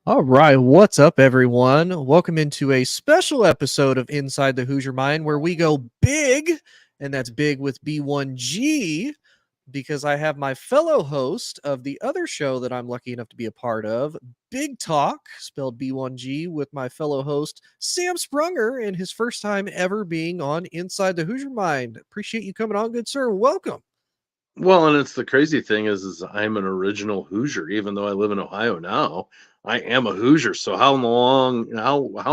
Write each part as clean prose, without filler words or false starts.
All right, what's up, everyone? Welcome into a special episode of Inside the Hoosier Mind, where we go big, and that's big with B1G, because I have my fellow host of the other show that I'm lucky enough to be a part of, Big Talk, spelled B1G, with my fellow host Sam Sprunger, and his first time ever being on Inside the Hoosier Mind. Appreciate you coming on, good sir. Welcome. Well, and it's the crazy thing is I'm an original Hoosier, even though I live in Ohio now. I am a Hoosier. So how in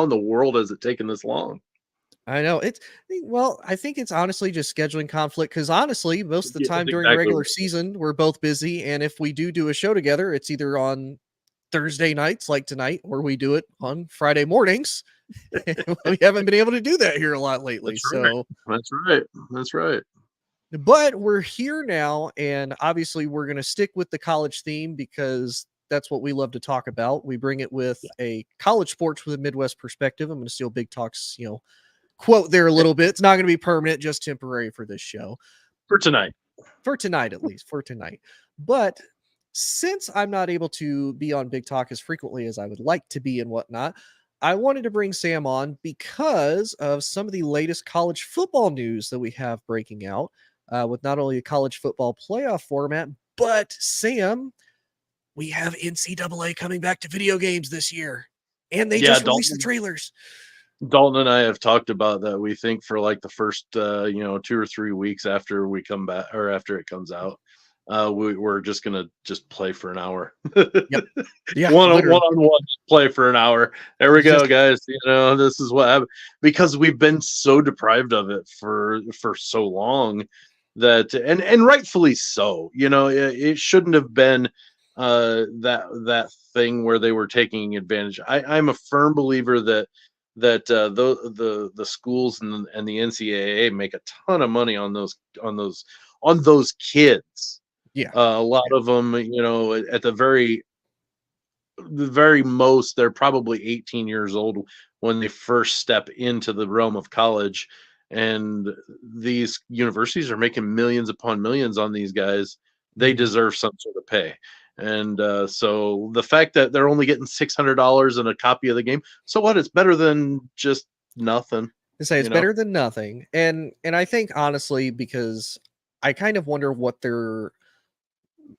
the world has it taken this long? I know well, I think it's honestly just scheduling conflict because honestly, most of the Yeah, time that's during exactly regular what it is. season, we're both busy. And if we do a show together, it's either on Thursday nights like tonight, or we do it on Friday mornings. We haven't been able to do that here a lot lately. That's right. So, That's right. That's right. but we're here now. And obviously, we're going to stick with the college theme because that's what we love to talk about. We bring it with a college sports with a Midwest perspective. I'm going to steal Big Talk's, quote there a little bit. It's not going to be permanent, just temporary for this show. For tonight. For tonight, at least, for tonight. But since I'm not able to be on Big Talk as frequently as I would like to be and whatnot, I wanted to bring Sam on because of some of the latest college football news that we have breaking out with not only a college football playoff format, but Sam, we have NCAA coming back to video games this year. And they Yeah, just released the trailers. Dalton and I have talked about that. We think for like the first 2 or 3 weeks after we come back or after it comes out, we're just gonna just play for an hour. Yep. Yeah, one literally. on one play for an hour. There we go, Just guys. This is what happened because we've been so deprived of it for so long that and rightfully so. It shouldn't have been that thing where they were taking advantage. I'm a firm believer that the schools and the NCAA make a ton of money on those kids. yeah. A lot Yeah. of them, at the very most, they're probably 18 years old when they first step into the realm of college, and these universities are making millions upon millions on these guys. They Mhm. deserve some sort of pay. And so the fact that they're only getting $600 and a copy of the game, so what? It's better than just nothing, To say it's you know. better than nothing. And I think honestly, because I kind of wonder what they're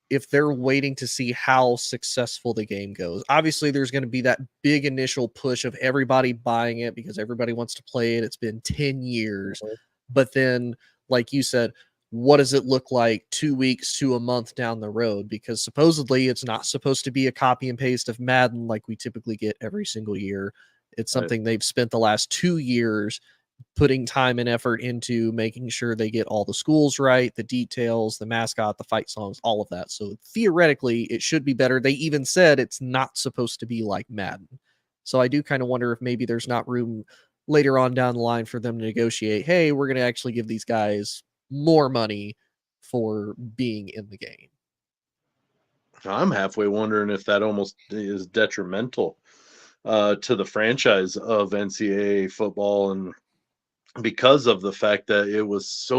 if they're waiting to see how successful the game goes. Obviously, there's going to be that big initial push of everybody buying it because everybody wants to play it. It's been 10 years. But then, like you said, what does it look like 2 weeks to a month down the road? Because supposedly it's not supposed to be a copy and paste of Madden like we typically get every single year. It's Right. something they've spent the last 2 years putting time and effort into making sure they get all the schools right, the details, the mascot, the fight songs, all of that. So theoretically, it should be better. They even said it's not supposed to be like Madden. So I do kind of wonder if maybe there's not room later on down the line for them to negotiate, hey, we're going to actually give these guys more money for being in the game. I'm halfway wondering if that almost is detrimental to the franchise of NCAA football, and because of the fact that it was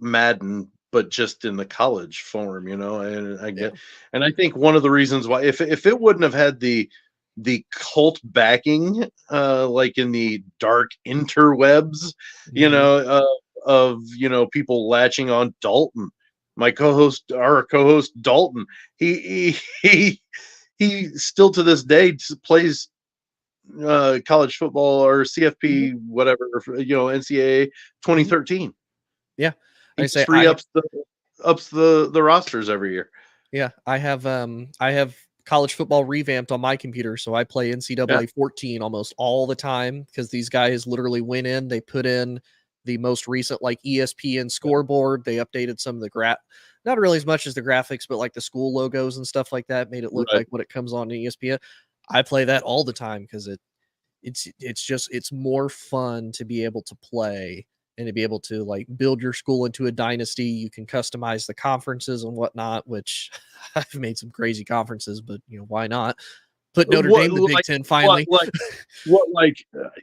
Madden, but just in the college form, Yeah. and I think one of the reasons why, if it wouldn't have had the cult backing, like in the dark interwebs, Mm-hmm. of people latching on Dalton, our co-host Dalton, he still to this day plays college football or Mm-hmm. CFP, whatever, NCAA Mm-hmm. 2013. Yeah. He I say just re-ups the rosters every year. yeah, I have college football revamped on my computer, so I play Yeah, NCAA 14 almost all the time because these guys literally went in, they put in the most recent like ESPN scoreboard, they updated some of the not really as much as the graphics, but like the school logos and stuff like that, made it look right. like what it comes on ESPN. I play that all the time because it's more fun to be able to play and to be able to like build your school into a dynasty. You can customize the conferences and whatnot, which I've made some crazy conferences, but why not? Put Notre What Dame in the Big like Ten what finally. like what like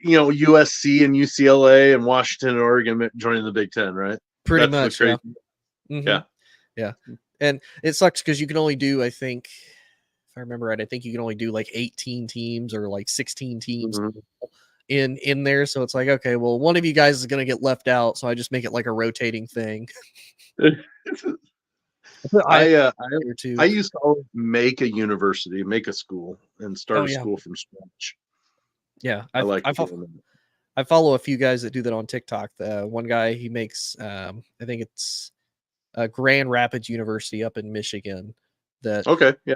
USC and UCLA and Washington and Oregon joining the Big Ten, right? Pretty That's the much, yeah. crazy. Hmm. Yeah, Yeah. And it sucks because you can only do, I think, I remember right, I think you can only do like 18 teams or like 16 teams Mhm. in there. So it's like, okay, well, one of you guys is going to get left out. So I just make it like a rotating thing. I I uh, here I too. used to always make a university, make a school, and Oh start a yeah, school from scratch. yeah. I like doing that. I follow a few guys that do that on TikTok. One guy he makes, I think it's Grand Rapids University up in Michigan. That Okay, yeah.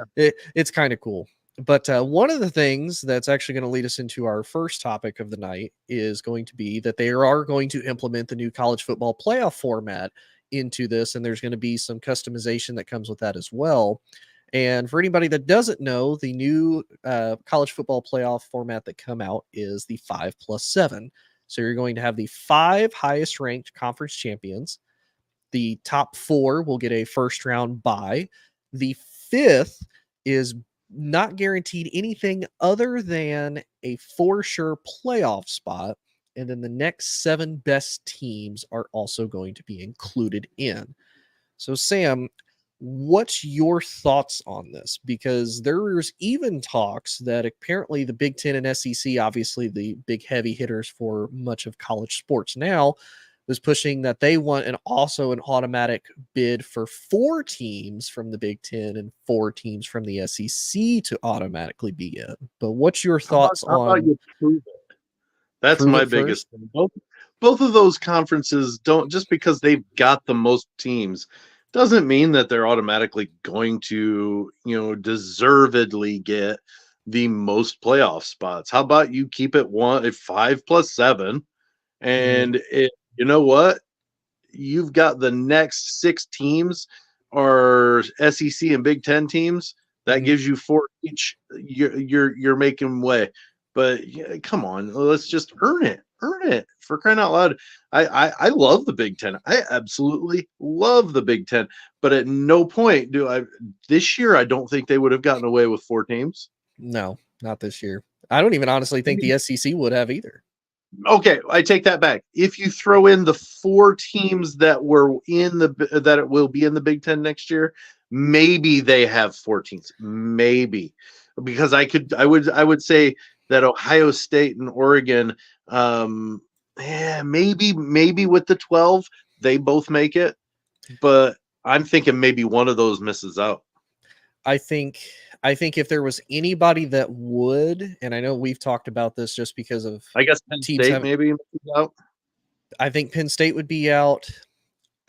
it's kind of cool. But one of the things that's actually going to lead us into our first topic of the night is going to be that they are going to implement the new college football playoff format into this, and there's going to be some customization that comes with that as well. And for anybody that doesn't know, the new college football playoff format that come out is the 5+7. So you're going to have the 5 highest ranked conference champions. The top 4 will get a first round bye. The 5th is not guaranteed anything other than a for sure playoff spot. And then the next 7 best teams are also going to be included in. So, Sam, what's your thoughts on this? Because there's even talks that apparently the Big Ten and SEC, obviously the big heavy hitters for much of college sports now, was pushing that they want an automatic bid for 4 teams from the Big Ten and 4 teams from the SEC to automatically be in. But what's your thoughts How about on you prove it? That's prove my it first? biggest thing. Both of those conferences don't, just because they've got the most teams doesn't mean that they're automatically going to, deservedly get the most playoff spots. How about you keep it 5+7, Mhm. and you know what? You've got the next 6 teams are SEC and Big Ten teams. That Mhm. gives you 4 each. You're making way. But yeah, come on, let's just earn it. Earn it, for crying out loud. I love the Big Ten. I absolutely love the Big Ten. But at no point do I this year I don't think they would have gotten away with 4 teams. No, not this year. I don't even honestly I think mean, the SEC would have either. okay, I take that back. If you throw in the 4 teams that it will be in the Big Ten next year, maybe they have 4 teams. Maybe, because I would say that Ohio State and Oregon, maybe with the 12 they both make it, but I'm thinking maybe one of those misses out. I think I think if there was anybody that would, and I know we've talked about this just because of I guess Penn teams State having, maybe misses out. I think Penn State would be out.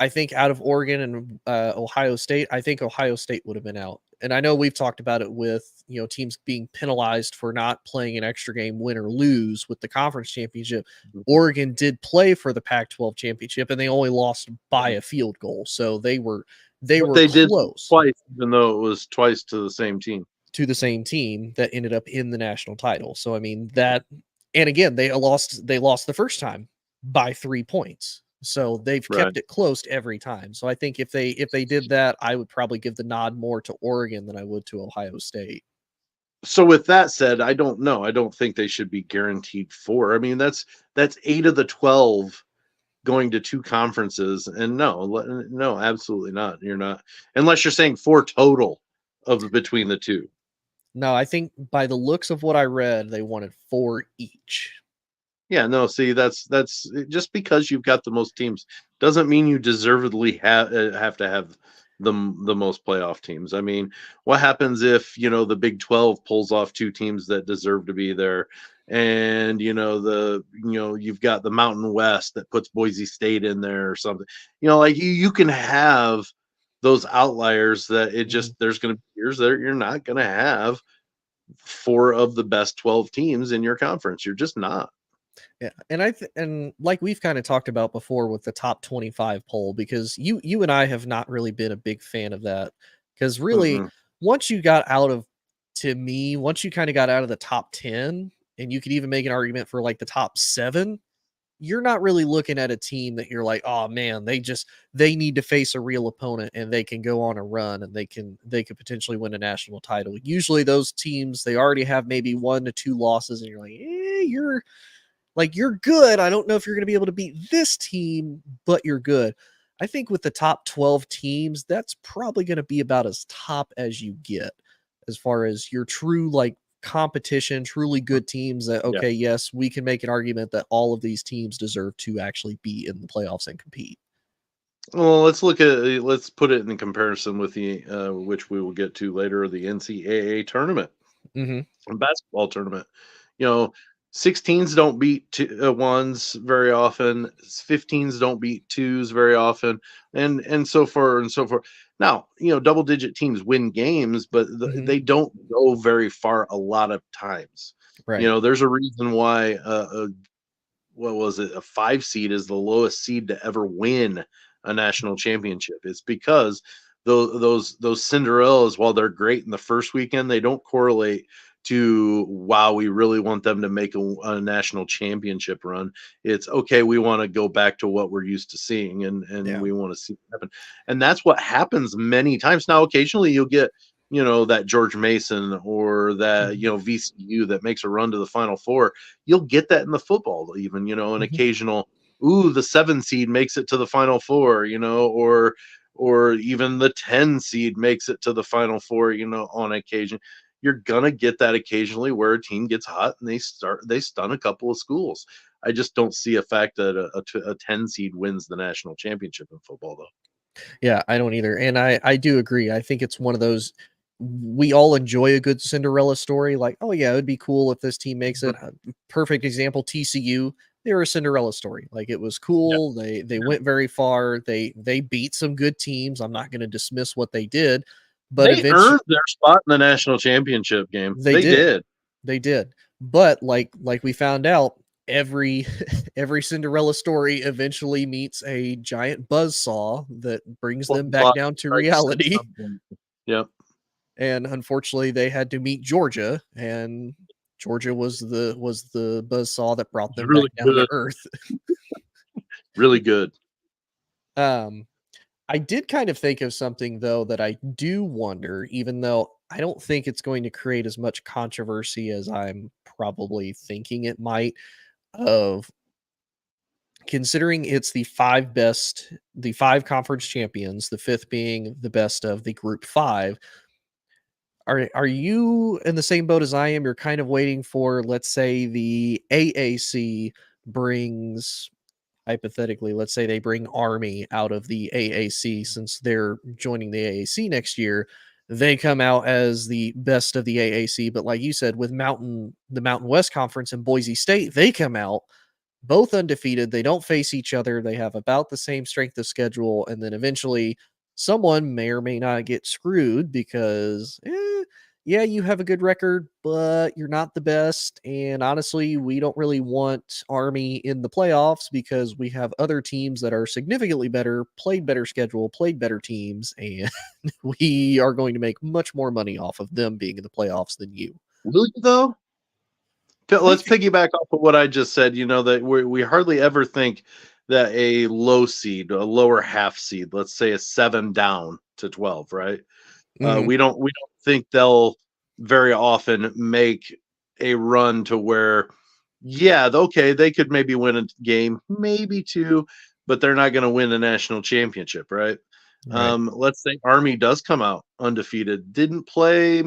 I think out of Oregon and Ohio State, I think Ohio State would have been out. And I know we've talked about it with, teams being penalized for not playing an extra game, win or lose with the conference championship. Oregon did play for the Pac-12 championship, and they only lost by a field goal, so they But were they did close twice, even though it was twice to the same team. to the same team that ended up in the national title. So I mean that, and again they lost the first time by 3 points. So they've Right. kept it close every time. So I think if they did that, I would probably give the nod more to Oregon than I would to Ohio State. So with that said, I don't know. I don't think they should be guaranteed 4. I mean, that's 8 of the 12 going to 2 conferences, and no, absolutely not. You're not, unless you're saying 4 total between the 2. No, I think by the looks of what I read, they wanted 4 each. Yeah, no, see, that's just because you've got the most teams doesn't mean you deservedly have to have the most playoff teams. I mean, what happens if, the Big 12 pulls off 2 teams that deserve to be there, and you've got the Mountain West that puts Boise State in there or something. Like you can have those outliers that Mhm. there's going to be years that you're not going to have 4 of the best 12 teams in your conference. You're just not. Yeah, and like we've kind of talked about before with the top 25 poll, because you and I have not really been a big fan of that, because really Mm-mm. once you got out of to me once you kind of got out of the top 10, and you could even make an argument for like the top 7, you're not really looking at a team that you're like, oh man, they need to face a real opponent and they can go on a run and they could potentially win a national title. Usually those teams, they already have maybe 1 to 2 losses, and you're like, you're good. I don't know if you're going to be able to beat this team, but you're good. I think with the top 12 teams, that's probably going to be about as top as you get. as far as your true like competition, truly good teams that Yeah. okay, yes, we can make an argument that all of these teams deserve to actually be in the playoffs and compete. Well, let's put it in comparison with the which we will get to later, the NCAA tournament, Mhm. basketball tournament. You know, 16s don't beat ones very often. 15s don't beat twos very often, and so forth and so forth. Now, double digit teams win games, but Mhm. they don't go very far a lot of times. Right. There's a reason why what was it? A 5 seed is the lowest seed to ever win a national championship. It's because those Cinderellas, while they're great in the first weekend, they don't correlate to wow, we really want them to make a national championship run. It's okay, we want to go back to what we're used to seeing, and Yeah. we want to see it happen. And that's what happens many times. Now, occasionally you'll get that George Mason or that Mhm. VCU that makes a run to the Final Four. You'll get that in the football, even, an Mhm. occasional, ooh, the 7 seed makes it to the Final Four, or even the 10 seed makes it to the Final Four, on occasion. You're gonna get that occasionally where a team gets hot and they stun a couple of schools. I just don't see a fact that a 10 seed wins the national championship in football, though. Yeah, I don't either. And I do agree. I think it's one of those we all enjoy a good Cinderella story. Like, oh yeah, it would be cool if this team makes it. Mhm. Perfect example, TCU. They were a Cinderella story. Like it was Yeah, cool. They yeah. went very far. They beat some good teams. I'm not going to dismiss what they did, but They eventually earned their spot in the national championship game. they They did. did. They did. But like we found out, every every Cinderella story eventually meets a giant buzzsaw that brings Flip them the back clock, down to strikes at reality. some point. Yep. And unfortunately they had to meet Georgia, and Georgia was the buzzsaw that brought It's them back really down to good. earth. Really good. Um I did kind of think of something though that I do wonder, even though I don't think it's going to create as much controversy as I'm probably thinking it might, of considering it's the five conference champions, the fifth being the best of the group five. Are you in the same boat as I am? You're kind of waiting for, let's say, the AAC brings, hypothetically, let's say they bring Army out of the AAC since they're joining the AAC next year. They come out as the best of the AAC, but like you said, with the Mountain West Conference and Boise State, they come out both undefeated. They don't face each other. They have about the same strength of schedule. And then eventually, someone may or may not get screwed because, yeah, you have a good record, but you're not the best. And honestly, we don't really want Army in the playoffs because we have other teams that are significantly better, played better schedule, played better teams, and we are going to make much more money off of them being in the playoffs than you. Will you though? I Let's think. piggyback off of what I just said. That we hardly ever think that a low seed, a lower half seed, let's say a 7 down to 12, right? Mhm. We don't think they'll very often make a run to where, yeah, okay, they could maybe win a game, maybe two, but they're not going to win a national championship, right? Right. Let's say Army does come out undefeated, didn't play.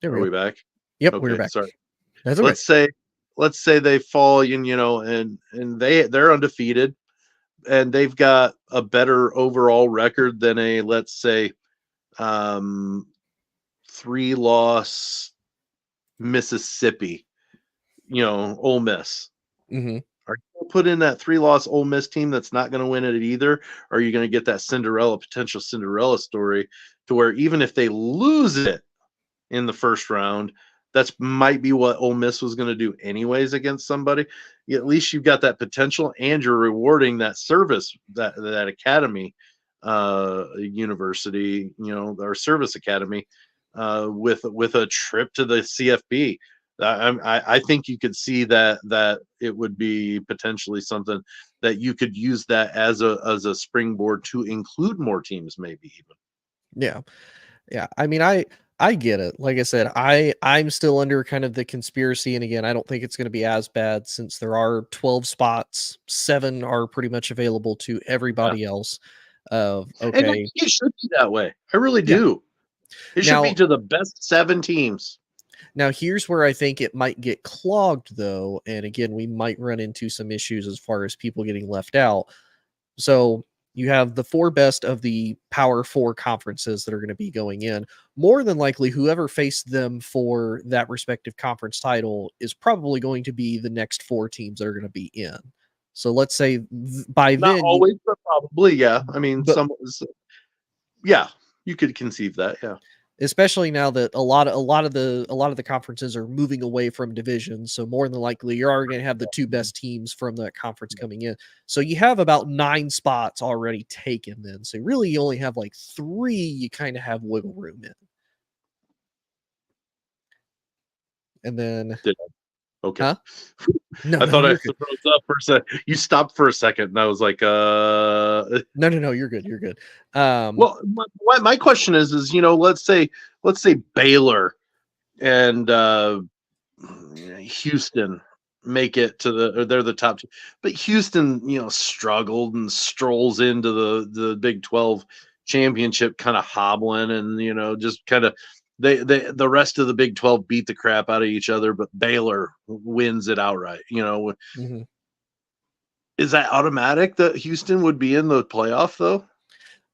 There we Are go. we back? Yep, we're Okay, back. sorry. That's okay. let's say let's say they fall in, and they're undefeated, and they've got a better overall record than a, let's say, um 3-loss Mississippi, Ole Miss. Mhm. Are you gonna put in that 3-loss Ole Miss team that's not going to win it either? Or are you going to get that potential Cinderella story to where even if they lose it in the first round, that's might be what Ole Miss was going to do anyways against somebody. At least you've got that potential, and you're rewarding that service, that academy, university, or service academy, with a trip to the CFP. I think you could see that it would be potentially something that you could use that as a springboard to include more teams, maybe even. Yeah. Yeah. I mean, I get it. Like I said, I'm still under kind of the conspiracy, and again, I don't think it's going to be as bad since there are 12 spots. 7 are pretty much available to Yeah. everybody else. of And I okay, think it should be that way. I really yeah. do. It should be Now to the best 7 teams. now here's where I think it might get clogged though, and again, we might run into some issues as far as people getting left out. So you have the four best of the Power Four conferences that are going to be going in. More than likely, whoever faced them for that respective conference title is probably going to be the next four teams that are going to be in. So let's say by Not then, always, but probably, yeah. I mean, but yeah, you could conceive that, yeah. especially now that a lot of the conferences are moving away from divisions, so more than likely you're already going to have the two best teams from that conference coming in. So you have about 9 spots already taken then. So really you only have like 3 you kind of have wiggle room in. And then Did I? Okay. huh? No, I no, thought I you're good. froze up for a second. You stopped for a second, and I was like, No, no, no, you're good. You're good. Well, my question is, let's say Baylor and Houston make it to or they're the top two, but Houston, struggled and strolls into the Big 12 championship, kind of hobbling, and just kind of the rest of the Big 12 beat the crap out of each other, but Baylor wins it outright. mhm. Is that automatic that Houston would be in the playoff though?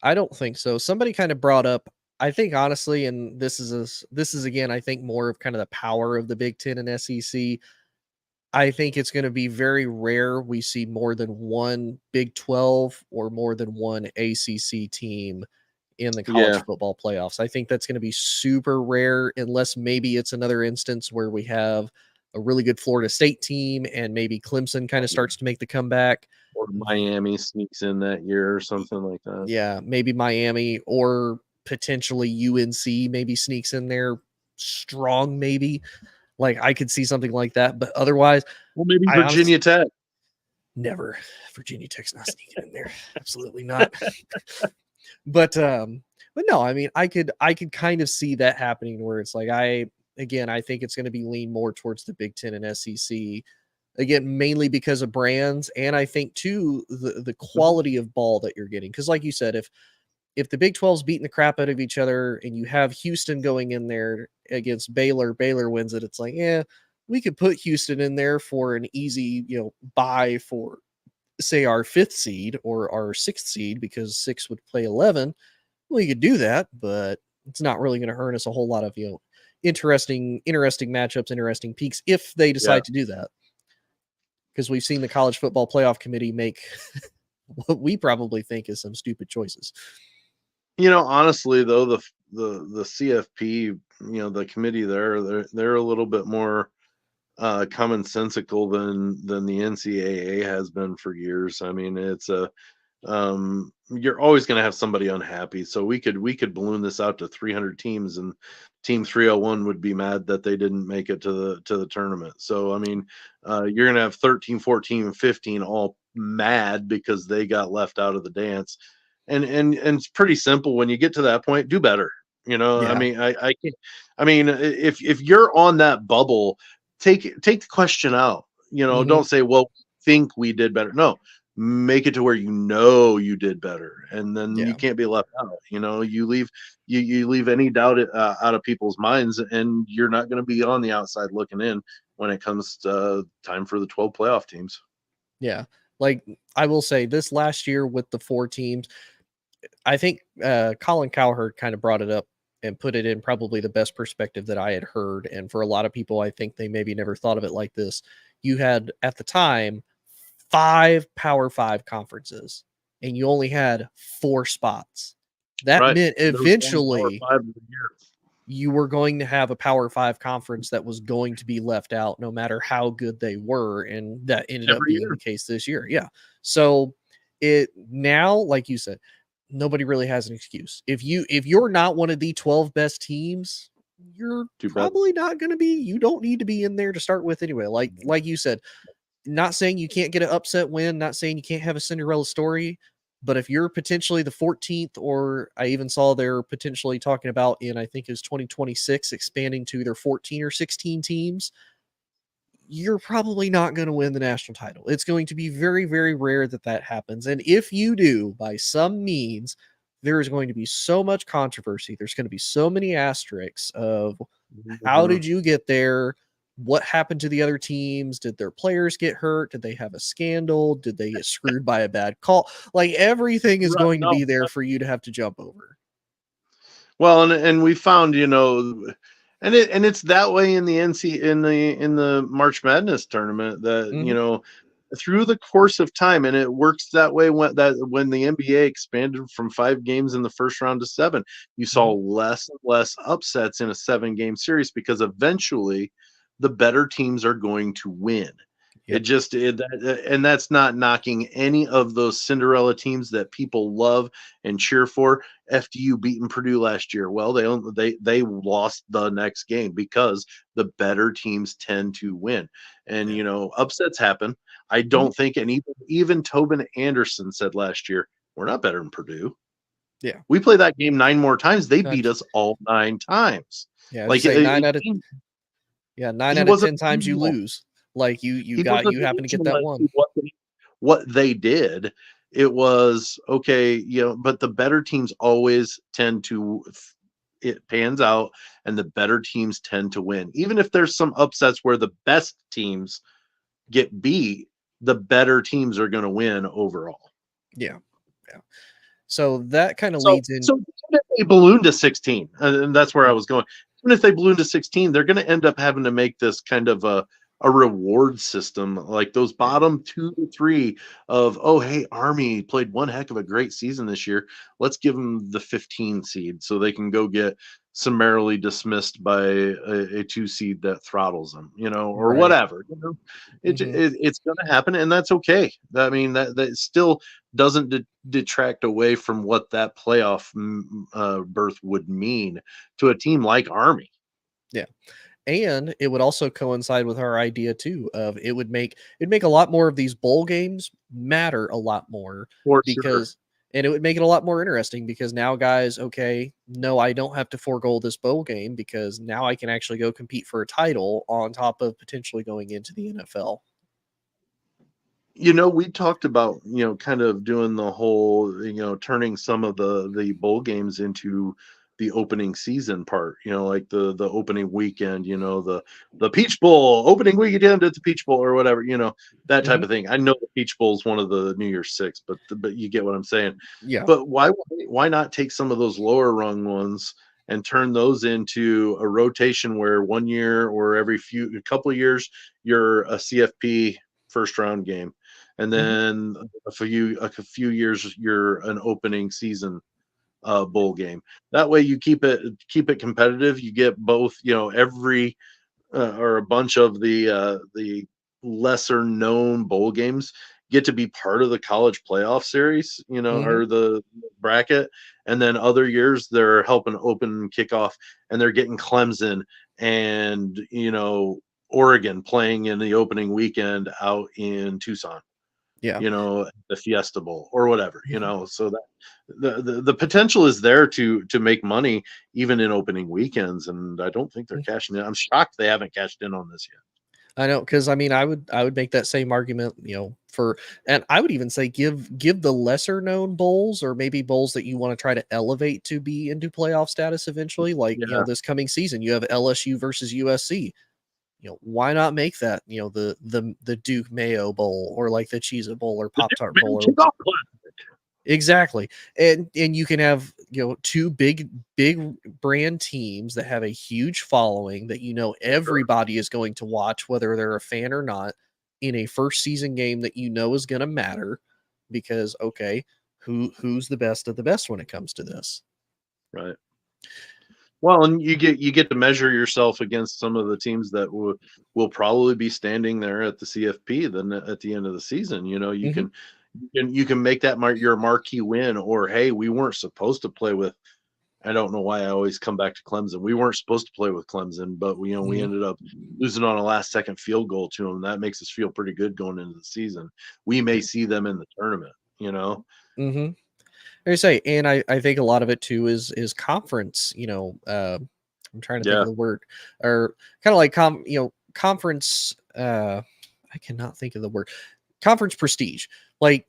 I don't think so. Somebody kind of brought up, I think honestly, and this is again, I think more of kind of the power of the Big Ten and SEC. I think it's going to be very rare we see more than one Big 12 or more than one ACC team in the college Yeah, football playoffs. I think that's going to be super rare unless maybe it's another instance where we have a really good Florida State team and maybe Clemson kind of starts to make the comeback. or Miami sneaks in that year or something like that. Yeah, maybe Miami or potentially UNC maybe sneaks in there strong, maybe. Like I could see something like that, but otherwise, Well, maybe I honestly Virginia Tech. never. Virginia Tech's not sneaking in there. Absolutely not. But no, I mean, I could kind of see that happening where it's like I think it's going to be lean more towards the Big Ten and SEC again, mainly because of brands, and I think too the Mhm. quality of ball that you're getting. Because like you said, if the Big 12's beating the crap out of each other and you have Houston going in there against Baylor, Baylor wins it. It's like, yeah, we could put Houston in there for an easy, buy for say our 5th seed or our 6th seed because 6 would play 11. Well, you could do that, but it's not really going to earn us a whole lot of, interesting matchups, interesting peaks if they Yeah. decide to do that. Because we've seen the college football playoff committee make what we probably think is some stupid choices. Honestly though, the CFP, the committee there, they're a little bit more commonsensical than the NCAA has been for years. I mean, it's a you're always going to have somebody unhappy. So we could balloon this out to 300 teams, and team 301 would be mad that they didn't make it to the tournament. So I mean, you're going to have 13, 14, and 15 all mad because they got left out of the dance. And it's pretty simple. When you get to that point, do better. I Yeah. mean, I can't. I mean, if you're on that bubble, take the question out. Hmm. Don't say, well, think we did better. No, make it to where you did better, and then you Yeah. can't be left out. You leave any doubt out of people's minds, and you're not going to be on the outside looking in when it comes to time for the 12 playoff teams. Yeah. Like I will say this last year with the 4 teams, I think Colin Cowherd kind of brought it up and put it in probably the best perspective that I had heard. And for a lot of people, I think they maybe never thought of it like this. You had at the time 5 Power 5 conferences, and you only had 4 spots. That Right, meant there was one Power eventually Five of the year you were going to have a Power 5 conference that was going to be left out no matter how good they were, and that ended up every being year. the case this year. Yeah. So it now, like you said, nobody really has an excuse. If you're not one of the 12 best teams, you're Too bad. probably not going to be. You don't need to be in there to start with anyway. Like you said, not saying you can't get an upset win, not saying you can't have a Cinderella story, but if you're potentially the 14th, or I even saw they're potentially talking about in I think is 2026 expanding to either 14 or 16 teams, you're probably not going to win the national title. It's going to be very, very rare that happens. And if you do, by some means, there is going to be so much controversy. There's going to be so many asterisks of how Mhm. did you get there? What happened to the other teams? Did their players get hurt? Did they have a scandal? Did they get screwed by a bad call? Like everything is Right, going to no. be there for you to have to jump over. Well, and we found, and it's that way in the NC in the March Madness tournament that, Mhm. through the course of time, and it works that way when the NBA expanded from 5 games in the first round to 7, you saw Mhm. less and less upsets in a 7-game series because eventually the better teams are going to win. It Yep. just and that's not knocking any of those Cinderella teams that people love and cheer for. FDU beating Purdue last year. Well, they lost the next game because the better teams tend to win, and Yeah. upsets happen. I Mhm. don't think, and even Tobin Anderson said last year, we're not better than Purdue. Yeah. We play that game 9 more times. They beat That's us all 9 times. yeah, I was Like just say 9 out of yeah, 9 he out of wasn't 10 times you original. lose. Like you He got wasn't you happen to get original that as one. to what they did. It was okay, but the better teams always tend to it pans out, and the better teams tend to win. Even if there's some upsets where the best teams get beat, the better teams are going to win overall. Yeah. Yeah. So that kind of So, leads in. so even if they balloon to 16, and that's where I Yeah. was going. Even if they balloon to 16, they're going to end up having to make this kind of a reward system, like those Yeah. bottom 2 to 3 of, oh, hey, Army played one heck of a great season this year. Let's give them the 15 seed so they can go get summarily dismissed by a 2 seed that throttles them, or Right. whatever. Mhm. It's going to happen, and that's okay. I mean, that still doesn't detract away from what that playoff berth would mean to a team like Army. Yeah. And it would also coincide with our idea too of it'd make a lot more of these bowl games matter a lot more For sure. because and it would make it a lot more interesting because now guys, okay, no, I don't have to forego this bowl game because now I can actually go compete for a title on top of potentially going into the NFL. We talked about, kind of doing the whole, turning some of the bowl games into the opening season part, like the opening weekend, the Peach Bowl, opening weekend at the Peach Bowl or whatever, that type Mhm. of thing. I know the Peach Bowl is one of the New Year's Six, but you get what I'm saying. Yeah. But why not take some of those lower rung ones and turn those into a rotation where one year or a couple of years you're a CFP first round game, and Mhm. then a few years you're an opening season bowl game. That way you keep it competitive. You get both, every or a bunch of the lesser known bowl games get to be part of the college playoff series, Mhm. or the bracket, and then other years they're helping open kickoff, and they're getting Clemson and Oregon playing in the opening weekend out in Tucson, Yeah. the Fiesta Bowl or whatever, Mhm. so that the potential is there to make money even in opening weekends, and I don't think they're cashing in. I'm shocked they haven't cashed in on this yet. I know, because I mean, I would make that same argument, for, and I would even say give the lesser known bowls or maybe bowls that you want to try to elevate to be into playoff status eventually. Like Yeah, this coming season, you have LSU versus USC. Why not make that the Duke Mayo Bowl or like the Cheez It Bowl or the Pop Duke Tart man Bowl or kickoff class. exactly, and you can have two big brand teams that have a huge following that Sure. everybody is going to watch whether they're a fan or not in a first season game that is going to matter because okay, who's the best of the best when it comes to this. Right. Well, and you get to measure yourself against some of the teams that will probably be standing there at the CFP then at the end of the season. You Hmm. can you can make that your marquee win, or hey, we weren't supposed to play with. I don't know why I always come back to Clemson. We weren't supposed to play with Clemson, but we Hmm. ended up losing on a last second field goal to them. That makes us feel pretty good going into the season. We may Yeah. see them in the tournament. Hmm. Like I say, and I think a lot of it too is conference. I'm trying to think of Yeah. the word, or kind of like conference. I cannot think of the word. Conference prestige. Like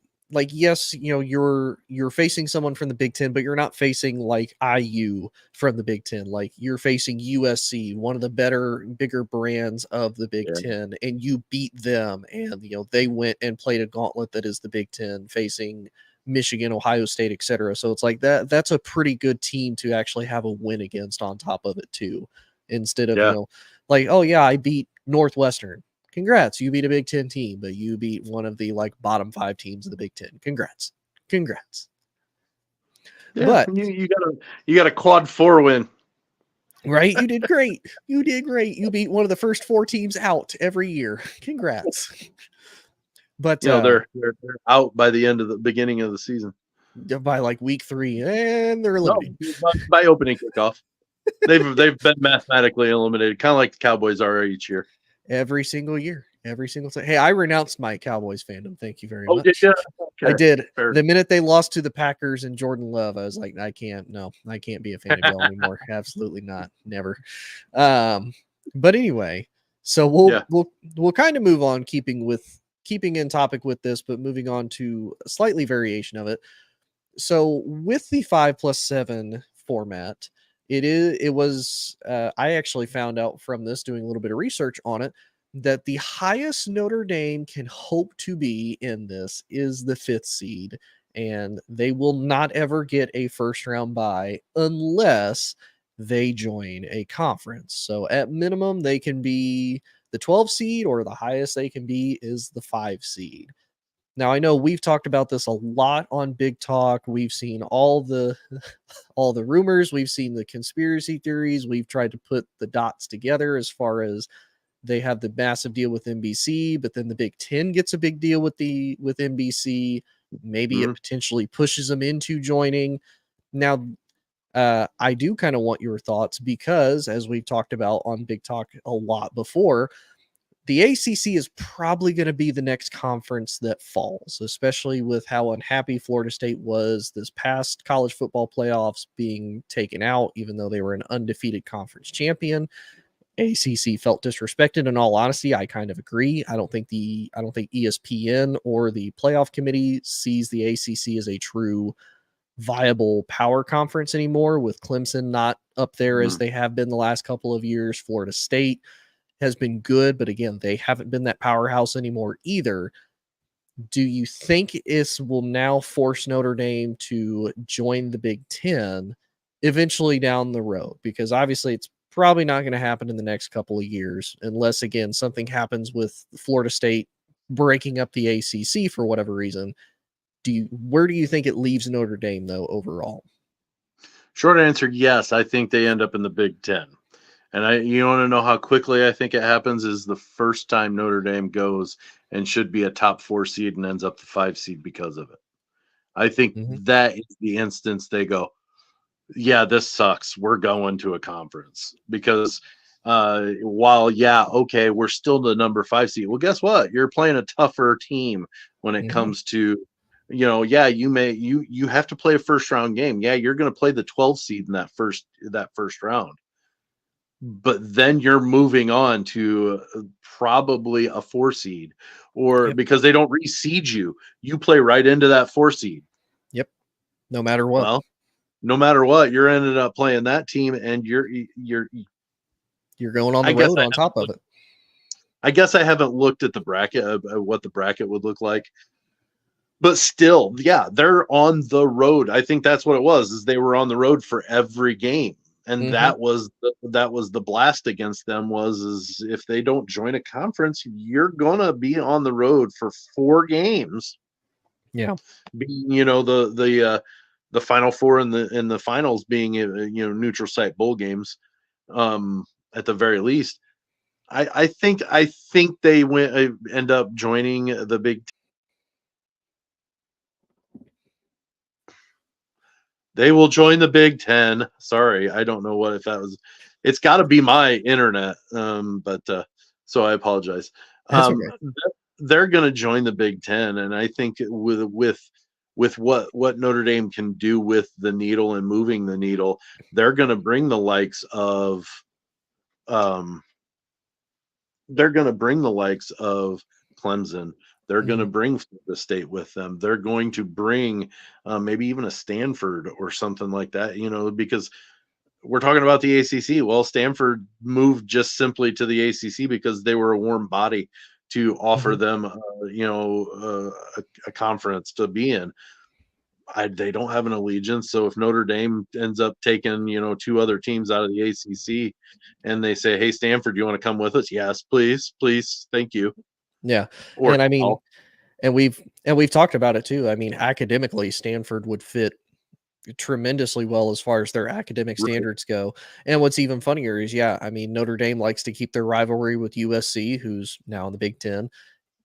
yes, you're facing someone from the Big Ten, but you're not facing like IU from the Big Ten. Like you're facing USC, one of the bigger brands of the Big Yeah. Ten, and you beat them, and they went and played a gauntlet that is the Big Ten, facing Michigan, Ohio State, etc. So it's like that's a pretty good team to actually have a win against on top of it too, instead of Yeah. like, oh yeah, I beat Northwestern. Congrats, you beat a Big Ten team, but you beat one of the like bottom 5 teams of the Big Ten. Congrats. Yeah, But you got a quad 4 win. right, you did great. You did great. You beat one of the first 4 teams out every year. Congrats. But They're out by the end of the beginning of the season. by like week 3, and they're eliminated. No, by opening kickoff. They've been mathematically eliminated, kind of like the Cowboys are each year. Every single year. Every single time. Hey, I renounced my Cowboys fandom. Thank you very much. Did you? Okay. I did. Fair. The minute they lost to the Packers and Jordan Love, I was like, I can't be a fan of y'all anymore. Absolutely not. Never. But anyway, so we'll kind of move on, keeping in topic with this, but moving on to a slightly variation of it. So with the 5+7 format, it was I actually found out from this, doing a little bit of research on it, that the highest Notre Dame can hope to be in this is the 5th seed, and they will not ever get a first round bye unless they join a conference. So at minimum, they can be the 12 seed, or the highest they can be is the 5 seed. Now, I know we've talked about this a lot on Big Talk. We've seen all the rumors, we've seen the conspiracy theories, we've tried to put the dots together as far as they have the massive deal with NBC, but then the Big Ten gets a big deal with NBC. Maybe it potentially pushes them into joining. Now, I do kind of want your thoughts, because as we've talked about on Big Talk a lot before, the ACC is probably going to be the next conference that falls, especially with how unhappy Florida State was this past college football playoffs being taken out, even though they were an undefeated conference champion. ACC felt disrespected. In all honesty, I kind of agree. I don't think ESPN or the playoff committee sees the ACC as a true viable power conference anymore, with Clemson not up there as they have been the last couple of years. Florida State has been good, but again, they haven't been that powerhouse anymore either. Do you think this will now force Notre Dame to join the Big Ten eventually down the road? Because obviously it's probably not going to happen in the next couple of years, unless, again, something happens with Florida State breaking up the ACC for whatever reason. Where do you think it leaves Notre Dame, though, overall? Short answer, yes. I think they end up in the Big Ten. And you want to know how quickly I think it happens is the first time Notre Dame goes and should be a top 4 seed and ends up the 5 seed because of it. I think that is the instance they go, yeah, this sucks. We're going to a conference. Because while, okay, we're still the number 5 seed. Well, guess what? You're playing a tougher team when it comes to, you have to play a first round game. Yeah, you're going to play the 12 seed in that first round. But then you're moving on to probably a 4 seed, or because they don't reseed you play right into that 4 seed. Yep. No matter what. Well, no matter what, you're ended up playing that team, and you're going on the road on top of it. I guess I haven't looked at the bracket, what the bracket would look like. But still, yeah, they're on the road. I think that's what it was, is they were on the road for every game. And that was the blast against them, is if they don't join a conference, you're gonna be on the road for 4 games. Yeah, being the Final Four and the finals being neutral site bowl games, at the very least. I think they end up joining the Big. They will join the Big Ten. Sorry, I don't know if that was. It's got to be my internet, but so I apologize. Okay. They're going to join the Big Ten, and I think with what Notre Dame can do with the needle and moving the needle, they're going to bring the likes of they're going to bring the likes of Clemson. They're going to Mhm. bring Florida State with them. They're going to bring maybe even a Stanford or something like that, because we're talking about the ACC. Well, Stanford moved just simply to the ACC because they were a warm body to offer Mhm. them, a conference to be in. They don't have an allegiance. So if Notre Dame ends up taking, two other teams out of the ACC and they say, hey, Stanford, you want to come with us? Yes, please, please. Thank you. Yeah. Or And I mean, Cal. we've talked about it too. I mean, academically, Stanford would fit tremendously well as far as their academic Right. standards go. And what's even funnier is, yeah, I mean, Notre Dame likes to keep their rivalry with USC, who's now in the Big Ten.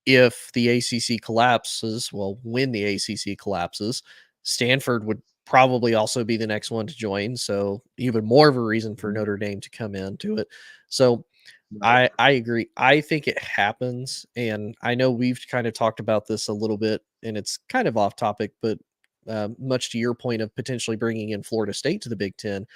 If the ACC collapses, well, when the ACC collapses, Stanford would probably also be the next one to join. So even more of a reason for Mhm. Notre Dame to come into it. So Right. I agree. I think it happens, and I know we've kind of talked about this a little bit, and it's kind of off topic, but much to your point of potentially bringing in Florida State to the Big Ten,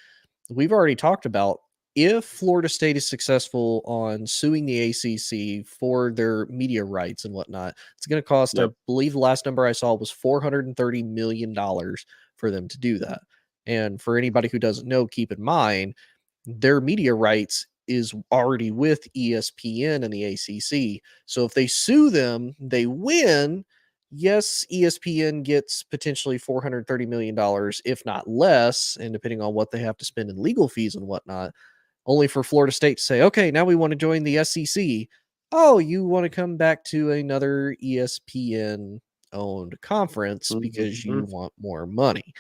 we've already talked about if Florida State is successful on suing the ACC for their media rights and whatnot, it's going to cost, I Yep. believe, the last number I saw was $430 million for them to do that. And for anybody who doesn't know, keep in mind their media rights is already with ESPN and the ACC. So if they sue them, they win. Yes, ESPN gets potentially $430 million, if not less, and depending on what they have to spend in legal fees and whatnot, only for Florida State to say, okay, now we want to join the SEC. Oh, you want to come back to another ESPN owned conference because Mhm. you want more money.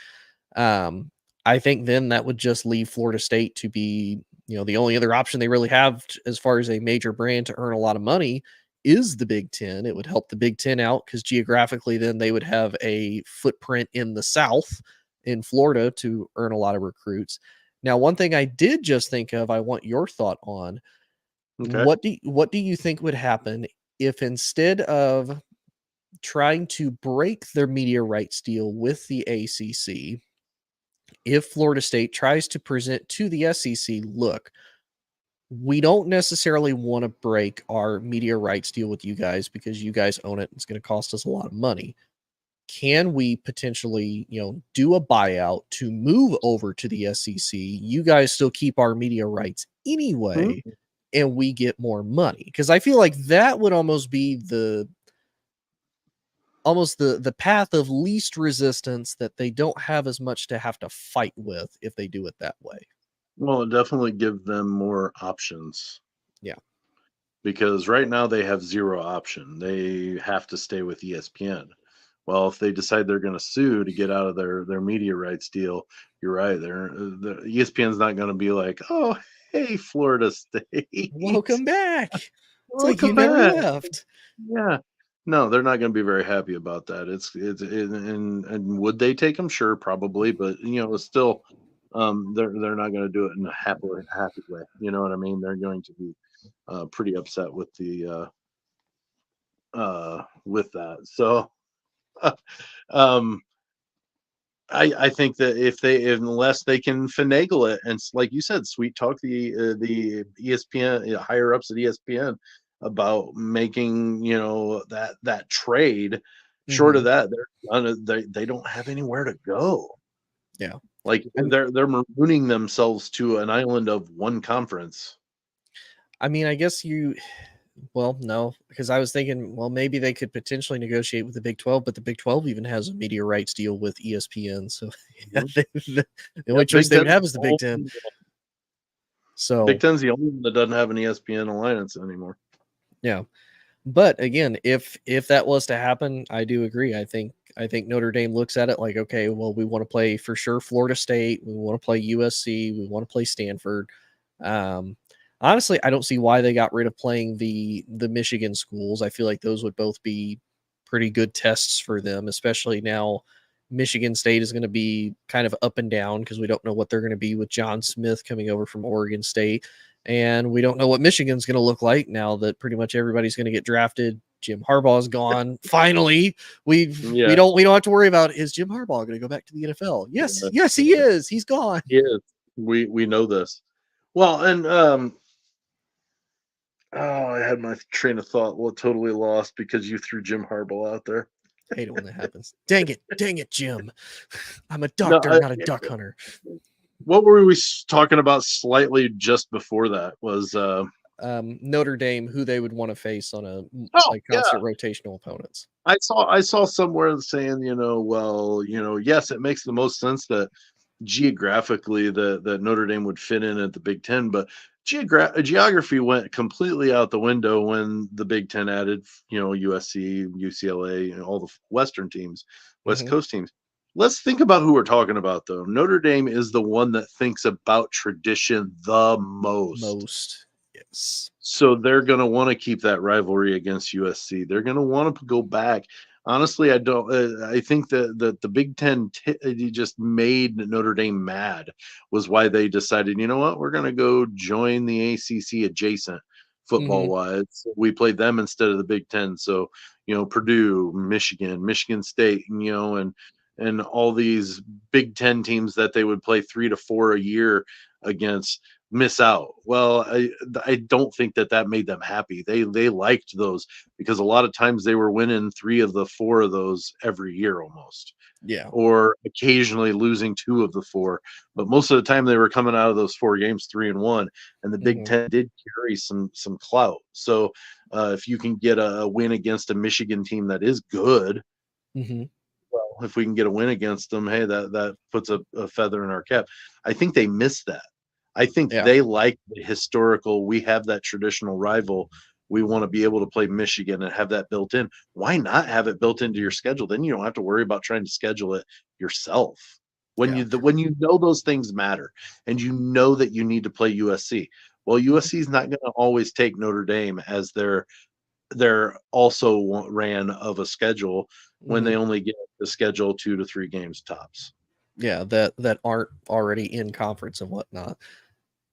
Um, I think then that would just leave Florida State to be, the only other option they really have as far as a major brand to earn a lot of money is the Big Ten. It would help the Big Ten out because geographically, then they would have a footprint in the South in Florida to earn a lot of recruits. Now, one thing I did just think of, I want your thought on. Okay. What do you think would happen if instead of trying to break their media rights deal with the ACC, if Florida State tries to present to the SEC, look, we don't necessarily want to break our media rights deal with you guys because you guys own it. It's going to cost us a lot of money. Can we potentially, do a buyout to move over to the SEC? You guys still keep our media rights Mhm. anyway, and we get more money. Because I feel like that would almost be the path of least resistance that they don't have as much to have to fight with if they do it that way. Well, definitely give them more options Yeah. because right now they have zero option. They have to stay with ESPN. Well, if they decide they're going to sue to get out of their media rights deal, you're right. The ESPN's not going to be like, "Oh, hey, Florida State, Welcome back. It's like you welcome never back." left. Yeah. No, they're not going to be very happy about that. And would they take them? Sure, probably, but it's still, they're not going to do it in a happy way. You know what I mean? They're going to be pretty upset with the with that. So, um, I think that unless they can finagle it and like you said, sweet talk the ESPN, higher ups at ESPN about making that trade. Short of Mhm. that, they don't have anywhere to go. Yeah. Like And they're marooning themselves to an island of one conference. I mean, I guess well, no, because I was thinking, well, maybe they could potentially negotiate with the Big 12, but the Big 12 even has a media rights deal with ESPN. So yeah, Mhm. the Yeah, only choice they would have is the Big 10. Big So Ten's the only one that doesn't have an ESPN alliance anymore. yeah. But again, if that was to happen, I do agree. I think Notre Dame looks at it like, okay, well, we want to play for sure Florida State, we want to play USC, we want to play Stanford. Um, Honestly, I don't see why they got rid of playing the Michigan schools. I feel like those would both be pretty good tests for them, especially now Michigan State is going to be kind of up and down because we don't know what they're going to be with John Smith coming over from Oregon State. And we don't know what Michigan's going to look like now that pretty much everybody's going to get drafted. Jim Harbaugh's gone. Finally, we Yeah, don't have to worry about, is Jim Harbaugh going to go back to the NFL? Yes, yeah, yes, he yeah. is. He's gone. He is. We know this. Well, and Oh, I had my train of thought totally lost because you threw Jim Harbaugh out there. Hate it when that happens. Dang it, Jim. I'm a No, doctor, not a duck hunter. what were we talking about slightly just before that was Notre Dame, who they would want to face on a oh like yeah, constant rotational opponents. I saw somewhere saying, well, yes, it makes the most sense that geographically that Notre Dame would fit in at the Big Ten, but geography went completely out the window when the Big Ten added, USC, UCLA, all the Western teams, West Mm-hmm. Coast teams. Let's think about who we're talking about, though. Notre Dame is the one that thinks about tradition the most. Most, yes. So they're going to want to keep that rivalry against USC. They're going to want to go back. Honestly, I don't. I think that the Big Ten just made Notre Dame mad. Was why they decided, you know what, we're going to go join the ACC adjacent football Mm-hmm. wise. So we played them instead of the Big Ten. So Purdue, Michigan, Michigan State, and all these Big Ten teams that they would play 3 to 4 a year against miss out. Well, I don't think that made them happy. They liked those because a lot of times they were winning 3 of the 4 of those every year almost, Yeah. or occasionally losing 2 of the 4. But most of the time they were coming out of those 4 games 3-1, and the Big Mm-hmm. Ten did carry some clout. So if you can get a win against a Michigan team that is good, Mm-hmm. well, if we can get a win against them, hey, that puts a feather in our cap. I think they missed that. I think Yeah. they like the historical. We have that traditional rival. We want to be able to play Michigan and have that built in. Why not have it built into your schedule? Then you don't have to worry about trying to schedule it yourself. When Yeah. when you know those things matter and you know that you need to play USC. Well, Mm-hmm. USC is not going to always take Notre Dame as their also ran of a schedule when Mm-hmm. they only get the schedule 2 to 3 games tops. Yeah, that aren't already in conference and whatnot.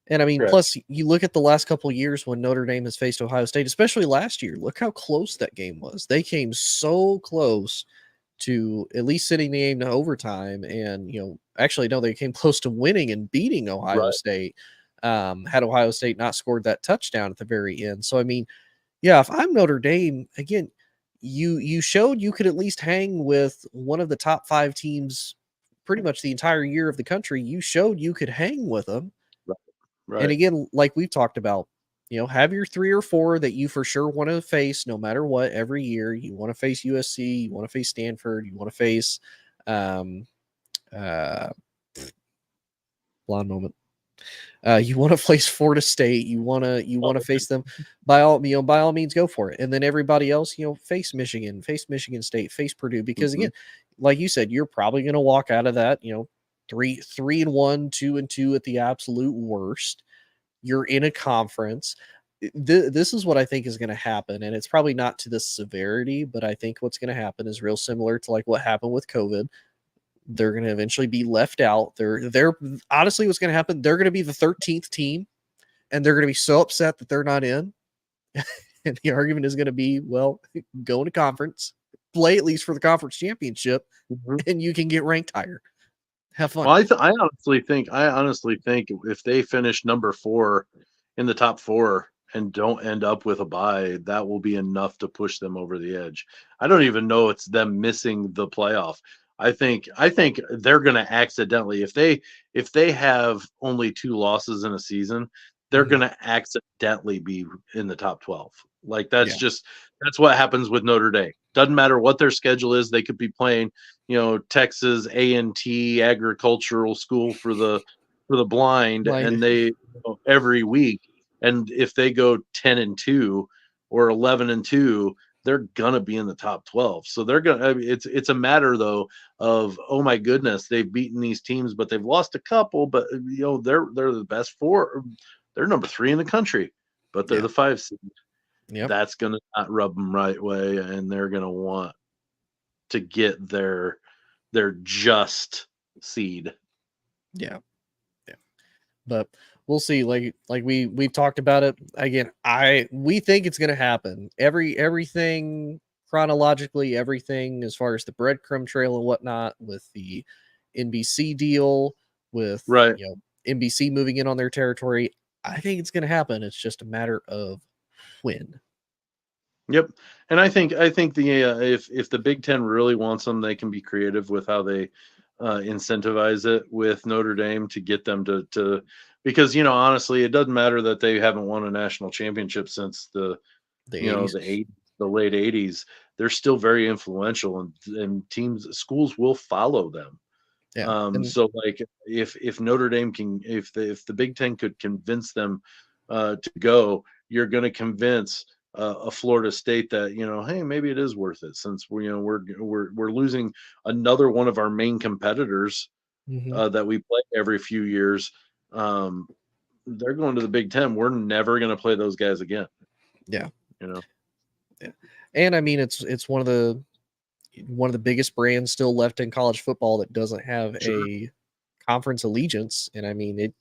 And I mean, Correct. plus you look at the last couple of years when Notre Dame has faced Ohio State, especially last year. Look how close that game was. They came so close to at least sending the game to overtime, and actually no, they came close to winning and beating Ohio Right. State. Had Ohio State not scored that touchdown at the very end. So I mean, yeah, if I'm Notre Dame, again, you showed you could at least hang with one of the top 5 teams pretty much the entire year of the country. You showed you could hang with them. Right. And Right. again, like we've talked about, have your 3 or 4 that you for sure want to face no matter what every year. You want to face USC, you want to face Stanford, you want to face um uh blonde moment. You want to face Florida State. You want to face them. By all means, go for it. And then everybody else, face Michigan State, face Purdue. Because Mhm. again, like you said, you're probably going to walk out of that, 3-1, 2-2 at the absolute worst. You're in a conference. This is what I think is going to happen, and it's probably not to this severity, but I think what's going to happen is real similar to like what happened with COVID. They're going to eventually be left out. They're honestly what's going to happen. They're going to be the 13th team, and they're going to be so upset that they're not in. And the argument is going to be, well, go to conference, play at least for the conference championship, Mhm. and you can get ranked higher. Have fun. Well, I honestly think if they finish number 4 in the top 4 and don't end up with a bye, that will be enough to push them over the edge. I don't even know it's them missing the playoff. I think they're going to accidentally, if they have only 2 losses in a season, they're Mhm. going to accidentally be in the top 12. Like Yeah. that's what happens with Notre Dame. Doesn't matter what their schedule is, they could be playing Texas A&T agricultural school for the blind, and Blinded. every week, and if they go 10-2 or 11-2, they're gonna be in the top 12. So they're gonna, I mean, it's a matter though of, oh my goodness, they've beaten these teams but they've lost a couple, but they're the best 4. They're number 3 in the country, but they're Yeah. the 5 seed. Yep. That's gonna not rub them right way, and they're gonna want to get their just seed. Yeah. Yeah. But we'll see. Like we've talked about it again. We think it's going to happen. Everything chronologically, everything as far as the breadcrumb trail and whatnot with the NBC deal, with Right. NBC moving in on their territory. I think it's going to happen. It's just a matter of win. Yep, and I think the if the Big Ten really wants them, they can be creative with how they incentivize it with Notre Dame to get them to because honestly, it doesn't matter that they haven't won a national championship since the The 80s. the late '80s. They're still very influential, and schools will follow them. Yeah. So like if Notre Dame can, if the Big Ten could convince them to go, you're going to convince a Florida State that hey, maybe it is worth it since we're losing another one of our main competitors that we play every few years. They're going to the Big Ten. We're never going to play those guys again. Yeah. Yeah. And I mean, it's one of the biggest brands still left in college football that doesn't have a conference allegiance. And I mean,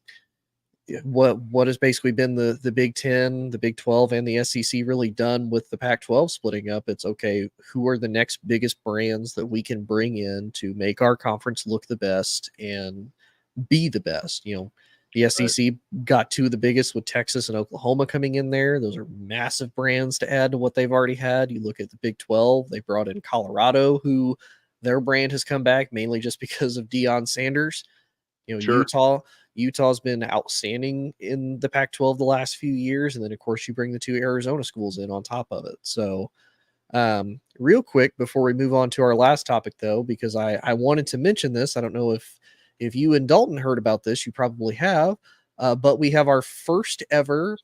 what has basically been the Big Ten, the Big 12, and the SEC really done with the Pac-12 splitting up? It's okay, who are the next biggest brands that we can bring in to make our conference look the best and be the best? The SEC got two of the biggest with Texas and Oklahoma coming in there. Those are massive brands to add to what they've already had. You look at the Big 12, they brought in Colorado, who their brand has come back mainly just because of Deion Sanders. Utah's been outstanding in the Pac-12 the last few years. And then, of course, you bring the two Arizona schools in on top of it. So real quick, before we move on to our last topic, though, because I wanted to mention this. I don't know if you and Dalton heard about this. You probably have. But we have our first ever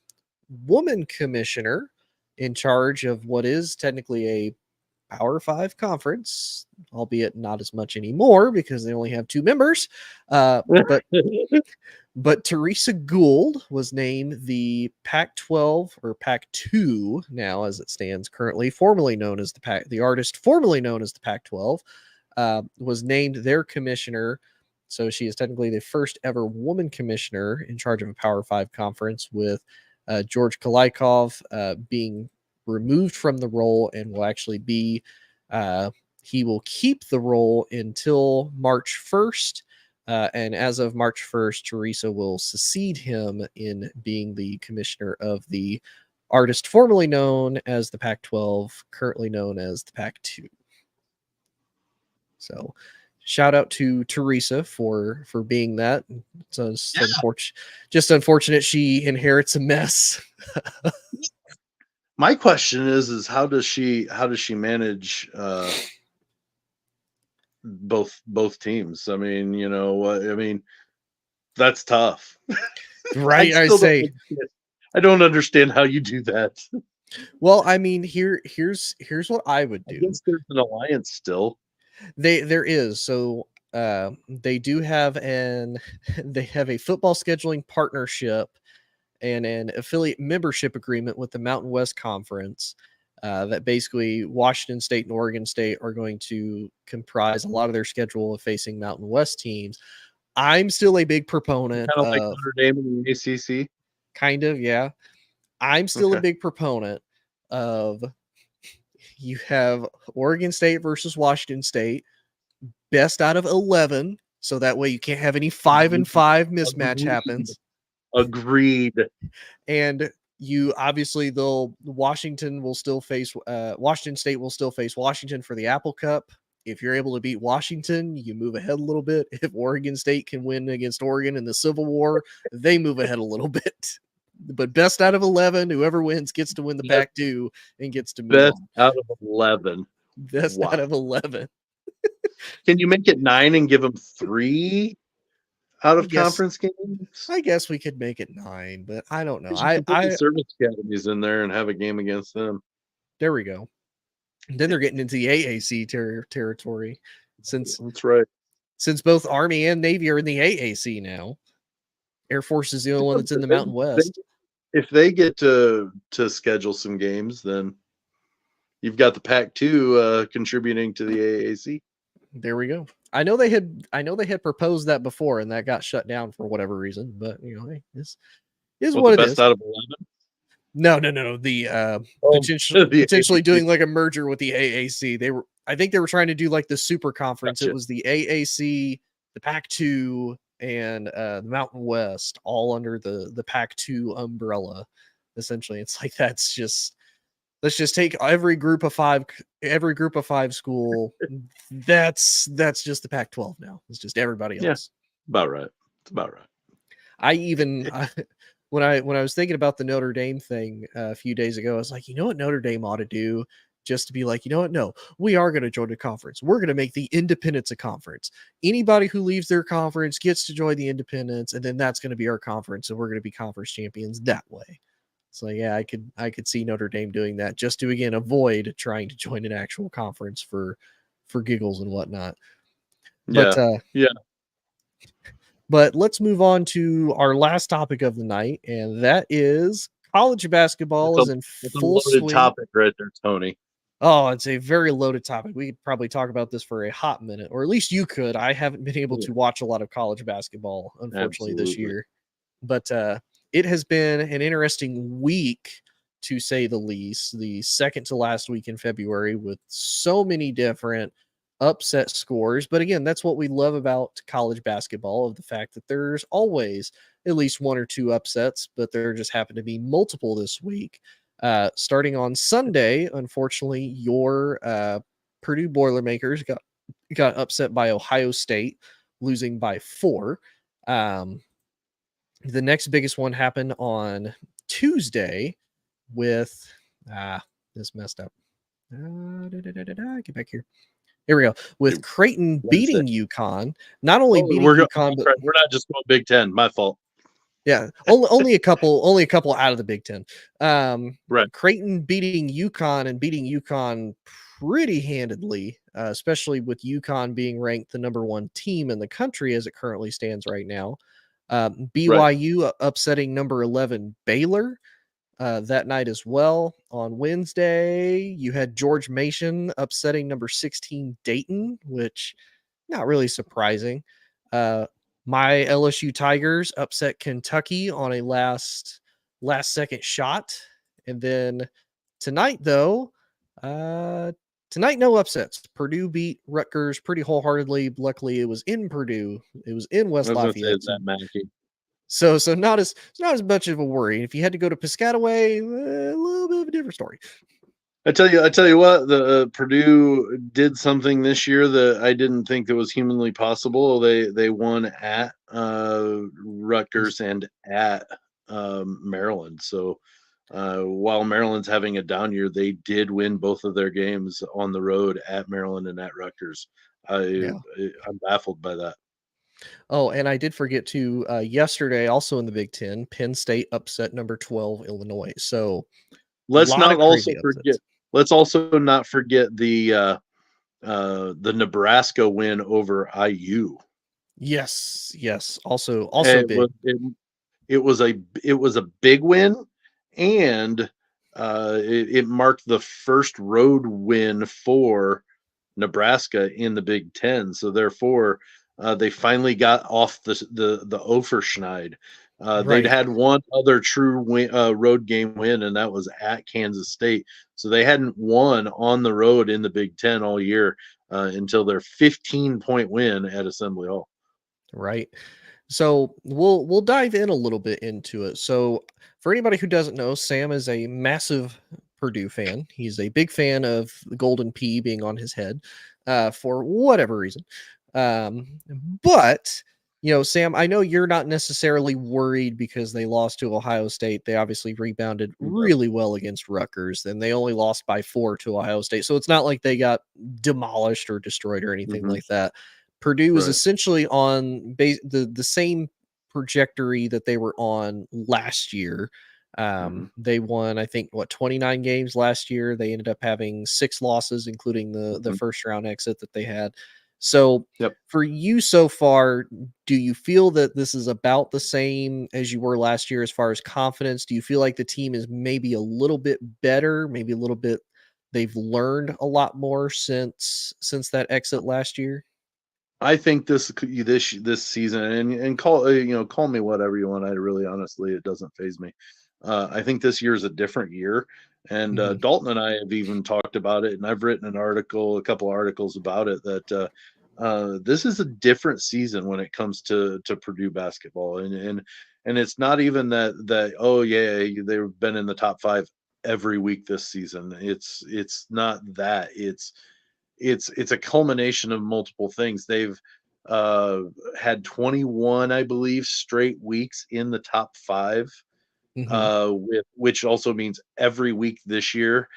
woman commissioner in charge of what is technically a Power 5 conference, albeit not as much anymore because they only have 2 members. But Teresa Gould was named the Pac-12 or Pac-2 now, as it stands currently, formerly known as the artist formerly known as the Pac-12, was named their commissioner. So she is technically the first ever woman commissioner in charge of a Power 5 conference, with George Kalaikov being removed from the role and will actually be he will keep the role until March 1st. And as of March 1st, Teresa will succeed him in being the commissioner of the artist formerly known as the Pac-12, currently known as the Pac-2. So shout out to Teresa for being that. So it's just unfortunate she inherits a mess. My question is how does she manage both teams? I mean, that's tough. Right. I don't understand how you do that. Well, I mean, here's what I would do. I guess there's an alliance still. There is. So they do have they have a football scheduling partnership and an affiliate membership agreement with the Mountain West Conference that basically Washington State and Oregon State are going to comprise a lot of their schedule of facing Mountain West teams. I'm still a big proponent kind of like Notre Dame and the ACC. Kind of, yeah. I'm still a big proponent of you have Oregon State versus Washington State, best out of 11, so that way you can't have any 5-5 mismatch happens. Agreed. And you obviously Washington State will still face Washington for the Apple Cup. If you're able to beat Washington, you move ahead a little bit. If Oregon State can win against Oregon in the Civil War, they move ahead a little bit. But best out of 11, whoever wins gets to win the Pac-2 and gets to move best on. out of 11. Best out of 11. Can you make it 9 and give them 3 out of conference games? I guess we could make it 9, but I don't know. I put the service academies in there and have a game against them. There we go. And then they're getting into the AAC territory. That's right. Since both Army and Navy are in the AAC now. Air Force is the only one that's in the Mountain West. If they get to schedule some games, then you've got the Pac-2 contributing to the AAC. There we go. I know they had proposed that before, and that got shut down for whatever reason. But this is what it is. Best out of 11. No. The potentially doing like a merger with the AAC. I think they were trying to do like the super conference. Gotcha. It was the AAC, the Pac-2, and the Mountain West all under the Pac-2 umbrella. essentially. It's like let's just take every group of five school. That's just the Pac-12 now. It's just everybody Yeah, else. about right. It's about right. When I was thinking about the Notre Dame thing a few days ago, I was like, you know what Notre Dame ought to do, just to be like, you know what? No, we are going to join a conference. We're going to make the independents a conference. Anybody who leaves their conference gets to join the independents, and then that's going to be our conference, and we're going to be conference champions that way. So yeah, I could see Notre Dame doing that, just to again avoid trying to join an actual conference for giggles and whatnot. But Yeah, yeah. but let's move on to our last topic of the night, and that is college basketball is in It's a full loaded swing. topic right there, Tony. Oh, it's a very loaded topic. We could probably talk about this for a hot minute, or at least you could. I haven't been able Yeah, to watch a lot of college basketball, unfortunately, this absolutely. year. But it has been an interesting week, to say the least. The second to last week in February, with so many different upset scores. But again, that's what we love about college basketball, of the fact that there's always at least one or two upsets, but there just happen to be multiple this week. Starting on Sunday, unfortunately, your Purdue Boilermakers got upset by Ohio State, losing by 4. Um, the next biggest one happened on Tuesday with this messed up. Get back here. Here we go. With Creighton Wednesday. beating UConn, not only Oh, beating UConn, but we're not just going Big Ten. My fault. yeah, only a couple out of the Big Ten. Right. Creighton beating UConn, and beating UConn pretty handedly, especially with UConn being ranked the number 1 team in the country as it currently stands right now. Right. BYU upsetting number 11 Baylor that night as well. On Wednesday, you had George Mason upsetting number 16 Dayton, which not really surprising. Uh, my LSU Tigers upset Kentucky on a last second shot, and then tonight though, tonight no upsets. Purdue beat Rutgers pretty wholeheartedly. Luckily, it was in Purdue. It was in I West was going to say, Lafayette. is that Mackey? So not as much of a worry. If you had to go to Piscataway, a little bit of a different story. I tell you what, the Purdue did something this year that I didn't think that was humanly possible. They won at Rutgers and at Maryland. So while Maryland's having a down year, they did win both of their games on the road at Maryland and at Rutgers. Yeah. I'm baffled by that. Oh, and I did forget to yesterday, also in the Big Ten, Penn State upset number 12 Illinois. So a Let's lot not of also crazy forget. upsets. Let's also not forget the Nebraska win over IU. Yes. Also It big. was it was a big win, and it marked the first road win for Nebraska in the Big Ten. So therefore, they finally got off the Overschneid. They'd Right. had one other true road game win, and that was at Kansas State. So they hadn't won on the road in the Big Ten all year until their 15-point win at Assembly Hall. Right. So we'll dive in a little bit into it. So for anybody who doesn't know, Sam is a massive Purdue fan. He's a big fan of the Golden P being on his head, for whatever reason. Um, but Sam, I know you're not necessarily worried because they lost to Ohio State. They obviously rebounded No. really well against Rutgers, and they only lost by 4 to Ohio State. So it's not like they got demolished or destroyed or anything Mhm. like that. Purdue is Right. essentially on the same trajectory that they were on last year. Mhm. They won, I think, 29 games last year. They ended up having 6 losses, including the Mhm. first round exit that they had. So Yep. for you so far, do you feel that this is about the same as you were last year as far as confidence? Do you feel like the team is maybe a little bit better, maybe a little bit they've learned a lot more since that exit last year? I think this season, and call call me whatever you want. I really honestly, it doesn't phase me. I think this year is a different year, and Mhm. Dalton and I have even talked about it, and I've written a couple articles about it, that this is a different season when it comes to Purdue basketball, and And it's not even that oh yeah, they've been in the top 5 every week this season. It's not that. It's a culmination of multiple things. They've uh had 21, I believe, straight weeks in the top 5, Hmm. with which also means every week this year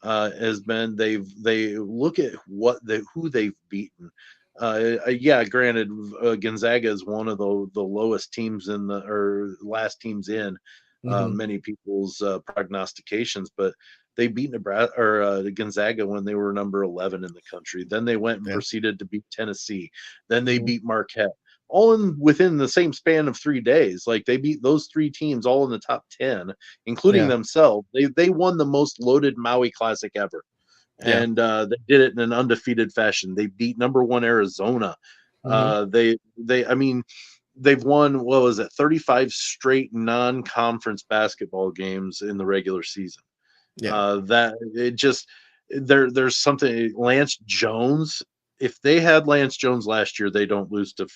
has been they look at who they've beaten. Yeah, granted, Gonzaga is one of the lowest teams in the or last teams in Hmm. many people's prognostications, but they beat Nebraska or Gonzaga when they were number 11 in the country. Then they went and Yeah. proceeded to beat Tennessee. Then they Hmm. beat Marquette, all in within the same span of 3 days. Like they beat those 3 teams all in the top 10, including Yeah. themselves. They won the most loaded Maui Classic ever, Yeah. and they did it in an undefeated fashion. They beat number 1 Arizona. Hmm. They I mean they've won, what was it, 35 straight non-conference basketball games in the regular season. Yeah. That it just there's something. Lance Jones, if they had Lance Jones last year, they don't lose to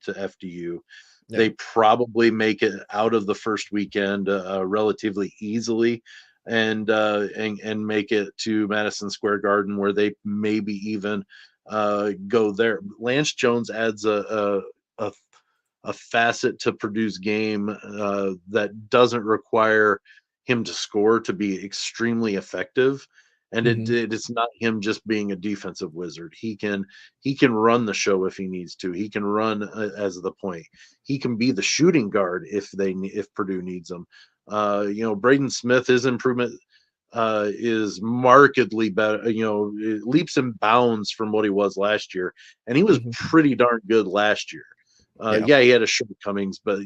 FDU. Yeah. They probably make it out of the first weekend relatively easily, and make it to Madison Square Garden, where they maybe even go there. Lance Jones adds a, a facet to Purdue's game that doesn't require him to score to be extremely effective. And Hmm. it's not him just being a defensive wizard. He can run the show if he needs to. He can run as the point. He can be the shooting guard if Purdue needs him. Braden Smith, his improvement is markedly better. Leaps and bounds from what he was last year, and he was Hmm. pretty darn good last year. Yeah. Yeah, he had his shortcomings, but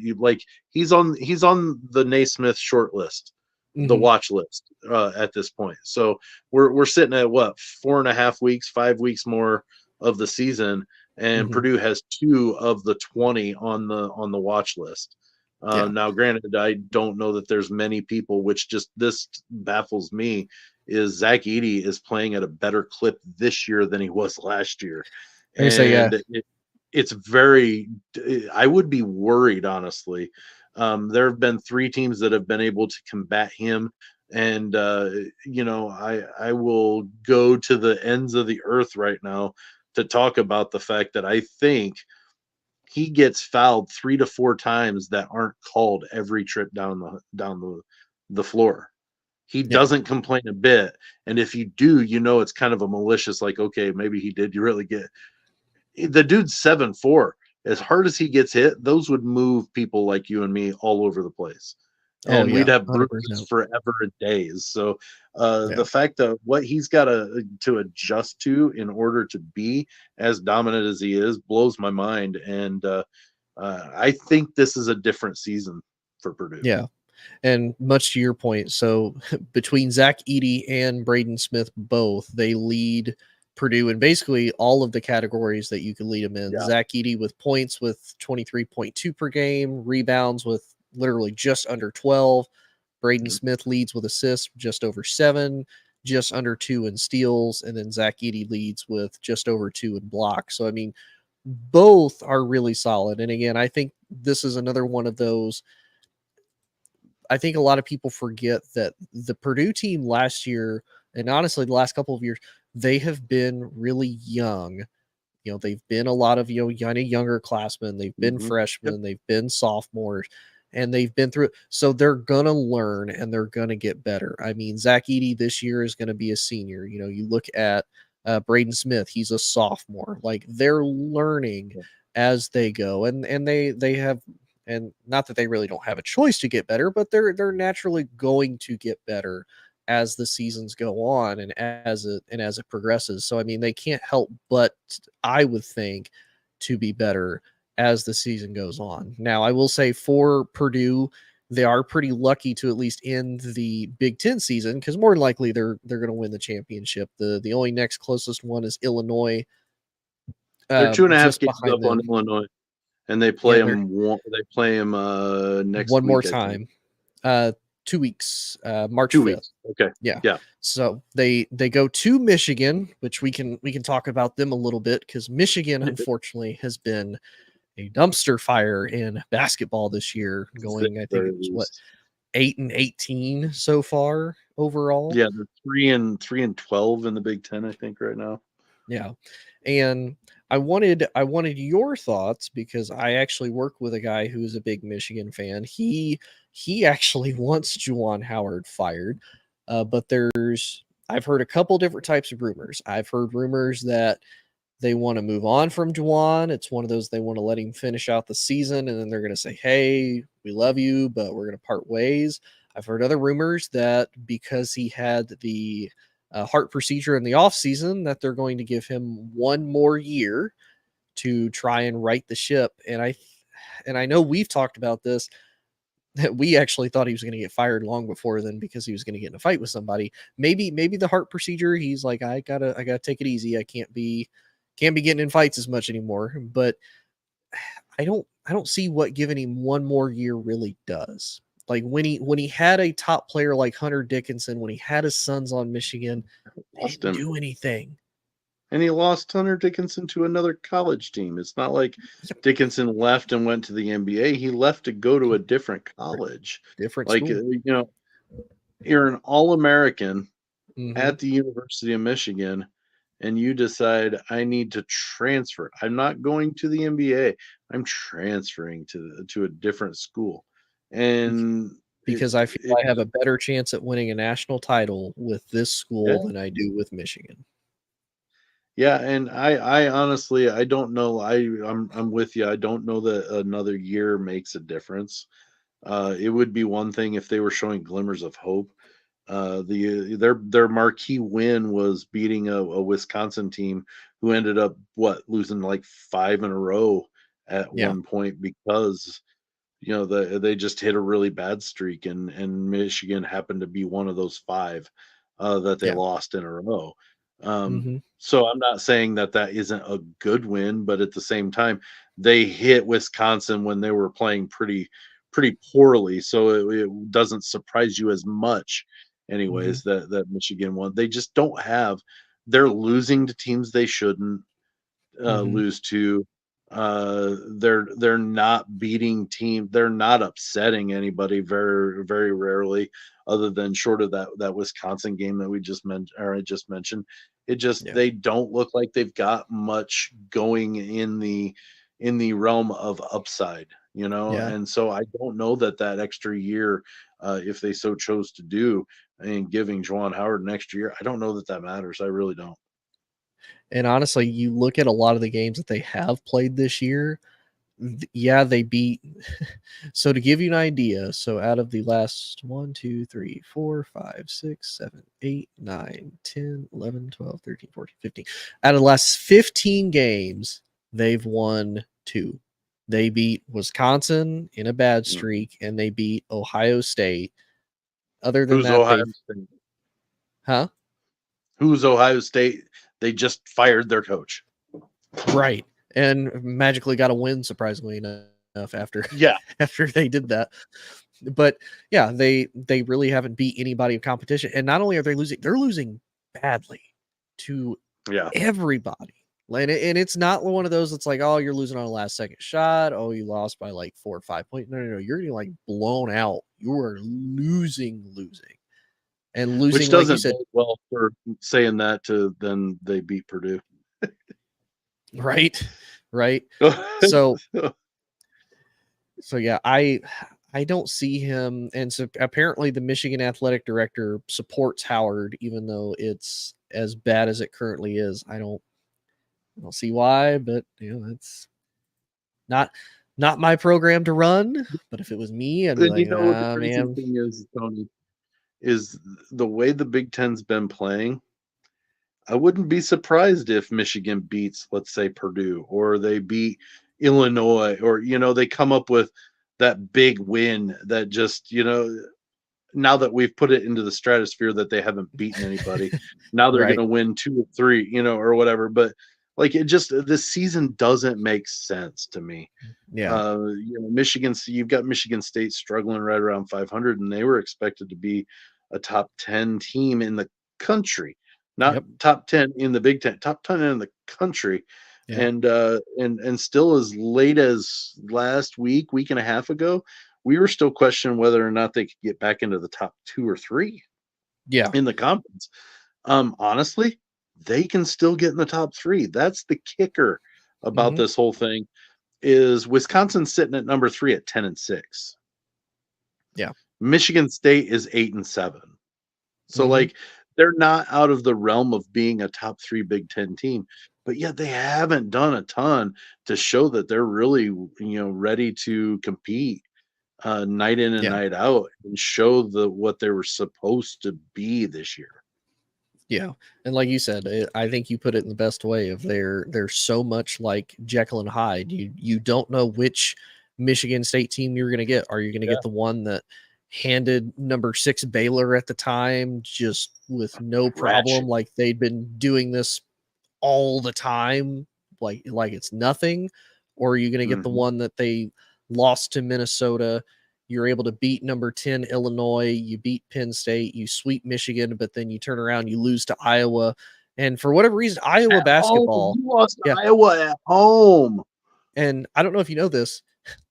he's on the Naismith short list, the Hmm. watch list at this point. So we're sitting at what, 4.5 weeks, 5 weeks more of the season, and Hmm. Purdue has 2 of the 20 on the watch list. Yeah. Now, granted, I don't know that there's many people, which just this baffles me. Is Zach Edey is playing at a better clip this year than he was last year, I can say, yeah. and it's very. I would be worried, honestly. There have been 3 teams that have been able to combat him, and I will go to the ends of the earth right now to talk about the fact that I think he gets fouled 3 to 4 times that aren't called every trip down the floor. He Yeah. doesn't complain a bit, and if you do, it's kind of a malicious, like, okay, maybe he did. You really get the dude's 7'4". As hard as he gets hit, those would move people like you and me all over the place, Oh and we'd yeah. have bruises 100%. forever and days. So Yeah. the fact that what he's got to adjust to in order to be as dominant as he is blows my mind, and I think this is a different season for Purdue. Yeah. And much to your point, so between Zach Edey and Braden Smith, both they lead Purdue in basically all of the categories that you can lead them in. Yeah. Zach Edey with points with 23.2 per game, rebounds with literally just under 12. Braden Mhm. Smith leads with assists just over 7, just under 2 in steals, and then Zach Edey leads with just over 2 in blocks. So I mean, both are really solid. And again, I think this is another one of those. I think a lot of people forget that the Purdue team last year, and honestly, the last couple of years, they have been really young. They've been a lot of, kind of younger classmen. They've been Mhm. Yep. freshmen. They've been sophomores, and they've been through it. So they're going to learn and they're going to get better. I mean, Zach Edey this year is going to be a senior. You look at Braden Smith, he's a sophomore. Like they're learning Yeah. as they go. And they have, and not that they really don't have a choice to get better, but they're naturally going to get better as the seasons go on and as it progresses. So I mean, they can't help but, I would think, to be better as the season goes on. Now, I will say for Purdue, they are pretty lucky to at least end the Big Ten season because more than likely they're going to win the championship. The only next closest one is Illinois, They're 2.5 just games behind up on them. Illinois, and they Yeah, play they're them. They play them next one more week, I think. time. 2 weeks, March 2 5th. weeks. Okay. Yeah. Yeah. So they go to Michigan, which we can talk about them a little bit because Michigan unfortunately has been a dumpster fire in basketball this year, to say going, I the think very it was what, least. 8-18 so far overall. Yeah, they're 3-12 in the Big Ten, I think, right now. Yeah. And I wanted your thoughts because I actually work with a guy who's a big Michigan fan. He actually wants Juwan Howard fired. But I've heard a couple different types of rumors. I've heard rumors that they want to move on from Juwan. It's one of those they want to let him finish out the season and then they're going to say, "Hey, we love you, but we're going to part ways." I've heard other rumors that because he had the heart procedure in the offseason, that they're going to give him one more year to try and right the ship. And I know we've talked about this, that we actually thought he was going to get fired long before then because he was going to get in a fight with somebody. Maybe the heart procedure, he's like, I gotta take it easy. I can't be getting in fights as much anymore. But I don't see what giving him one more year really does. Like when he had a top player like Hunter Dickinson, when he had his sons on Michigan, they Lost didn't him. do anything. And he lost Hunter Dickinson to another college team. It's not like Yep. Dickinson left and went to the NBA. He left to go to a different college. Different Like, school. you're an All American Hmm. at the University of Michigan, and you decide, I need to transfer. I'm not going to the NBA. I'm transferring to a different school. And Because I feel it I have a better chance at winning a national title with this yeah. school than I do with Michigan. Yeah, and I honestly I don't know. I'm with you. I don't know that another year makes a difference. It would be one thing if they were showing glimmers of hope. Their marquee win was beating a Wisconsin team who ended up losing like 5 in a row at Yeah, one point because they just hit a really bad streak, and Michigan happened to be one of those five that they yeah, lost in a row. Um, mhm, so I'm not saying that that isn't a good win, but at the same time, they hit Wisconsin when they were playing pretty poorly. So it doesn't surprise you as much, mhm, anyways, that Michigan won. They just don't have. They're losing to teams they shouldn't mhm, lose to. They're not beating team. They're not upsetting anybody very very rarely, other than short of that Wisconsin game that we just mentioned or I just mentioned. It just yeah, they don't look like they've got much going in the realm of upside, yeah. and so I don't know that that extra year, if they so chose to do, and giving Juwan Howard an extra year, I don't know that that matters. I really don't. And honestly, you look at a lot of the games that they have played this year, yeah, they beat. So to give you an idea, so out of the last 1, 2, 3, 4, 5, 6, 7, 8, 9, 10, 11, 12, 13, 14, 15. Out of the last 15 games, they've won 2. They beat Wisconsin in a bad Mhm. streak, and they beat Ohio State. Other than Who's that, Ohio they've State? huh? Who's Ohio State? They just fired their coach. Right. And magically got a win, surprisingly enough, after Yeah, after they did that. But yeah, they really haven't beat anybody of competition. And not only are they losing, they're losing badly to yeah. everybody. And it's not one of those that's like, oh, you're losing on a last second shot. Oh, you lost by like 4 or 5 points. No, no, no. You're getting like blown out. You are losing. And Which losing, like you doesn't said, bode well for saying that to then they beat Purdue. right? Right. So yeah, I don't see him, and so apparently the Michigan athletic director supports Howard, even though it's as bad as it currently is. I don't see why, but it's not not my program to run. But if it was me, I'd be And like, what the ah, crazy man, thing is, Tony, is the way the Big Ten's been playing. I wouldn't be surprised if Michigan beats, let's say, Purdue, or they beat Illinois, or they come up with that big win that just now that we've put it into the stratosphere that they haven't beaten anybody, now they're going right? to win 2 or 3, or whatever. But like it just this season doesn't make sense to me. Yeah, Michigan. You've got Michigan State struggling right around 500, and they were expected to be a top 10 team in the country, not yep, top 10 in the Big Ten, top 10 in the country. Yeah. And still as late as last week and a half ago, we were still questioning whether or not they could get back into the top 2 or 3 Yeah. in the conference. Honestly, they can still get in the top 3. That's the kicker about Hmm. this whole thing is Wisconsin sitting at number 3 at 10-6. Yeah. Michigan State is 8-7. So Hmm. like they're not out of the realm of being a top 3 Big 10 team, but yet they haven't done a ton to show that they're really, ready to compete night in and Yeah. night out and show what they were supposed to be this year. Yeah, and like you said, I think you put it in the best way. Of they're so much like Jekyll and Hyde. You don't know which Michigan State team you're going to get. Are you going to Yeah. get the one that handed number 6 Baylor at the time just with no problem, Ratchet. like they'd been doing this all the time, like it's nothing? Or are you going to get the Mhm. one that they lost to Minnesota? You're able to beat number 10 Illinois, you beat Penn State, you sweep Michigan, but then you turn around, you lose to Iowa. And for whatever reason, Iowa At home, basketball, you lost yeah. to Iowa at home, And I don't know if you know this,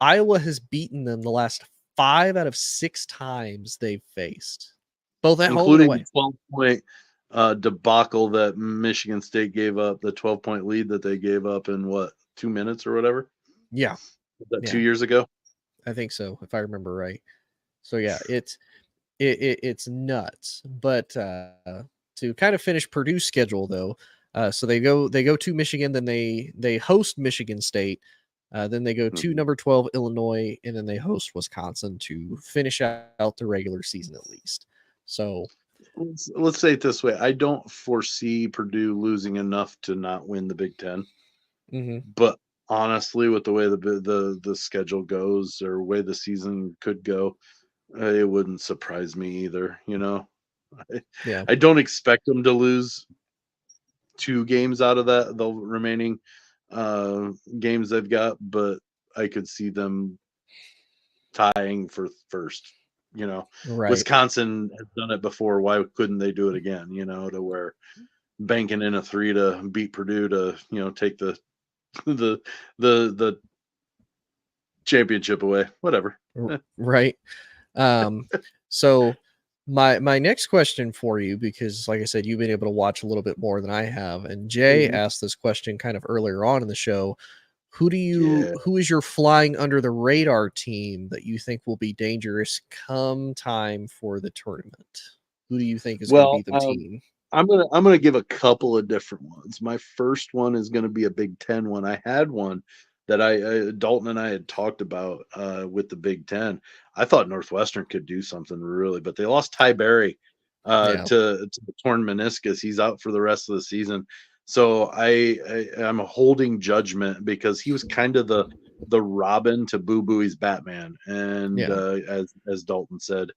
Iowa has beaten them the last 5 out of 6 times they've faced, both at home and including the away. 12-point debacle that Michigan State gave up, the 12-point lead that they gave up in what, 2 minutes or whatever? Yeah, Was that 2 yeah, years ago? I think so, if I remember right. So yeah, it's nuts. But to kind of finish Purdue's schedule though, so they go to Michigan, then they host Michigan State, then they go to Mhm. number 12 Illinois, and then they host Wisconsin to finish out the regular season at least. So Let's say it this way. I don't foresee Purdue losing enough to not win the Big Ten. mhm, But honestly, with the way the schedule goes or way the season could go, it wouldn't surprise me either. I, yeah, I don't expect them to lose 2 games out of the remaining games they've got, but I could see them tying for first. right, Wisconsin has done it before. Why couldn't they do it again? To where banking in a 3 to beat Purdue to take the the the championship away. Whatever. right. Um, so my next question for you, because like I said, you've been able to watch a little bit more than I have, and Jay Mhm. asked this question kind of earlier on in the show. Yeah. Who is your flying under the radar team that you think will be dangerous come time for the tournament? Who do you think is going to be Well, the team? I'm gonna give a couple of different ones. My first one is gonna be a Big Ten one. I had one that Dalton and I had talked about with the Big Ten. I thought Northwestern could do something really, but they lost Ty Berry Yeah, to the torn meniscus. He's out for the rest of the season. So I'm holding judgment because he was kind of the Robin to Boo Booey's Batman, and yeah, as Dalton said.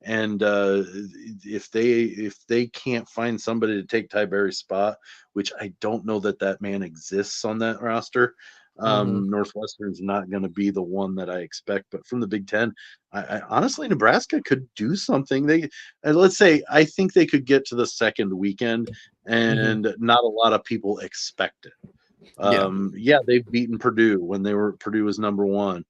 And if they can't find somebody to take Ty Berry's spot, which I don't know that man exists on that roster, hmm, Northwestern's not going to be the one that I expect. But from the Big Ten, I honestly Nebraska could do something. Let's say I think they could get to the second weekend, hmm, and not a lot of people expect it. yeah, Yeah, they've beaten Purdue when Purdue was number one.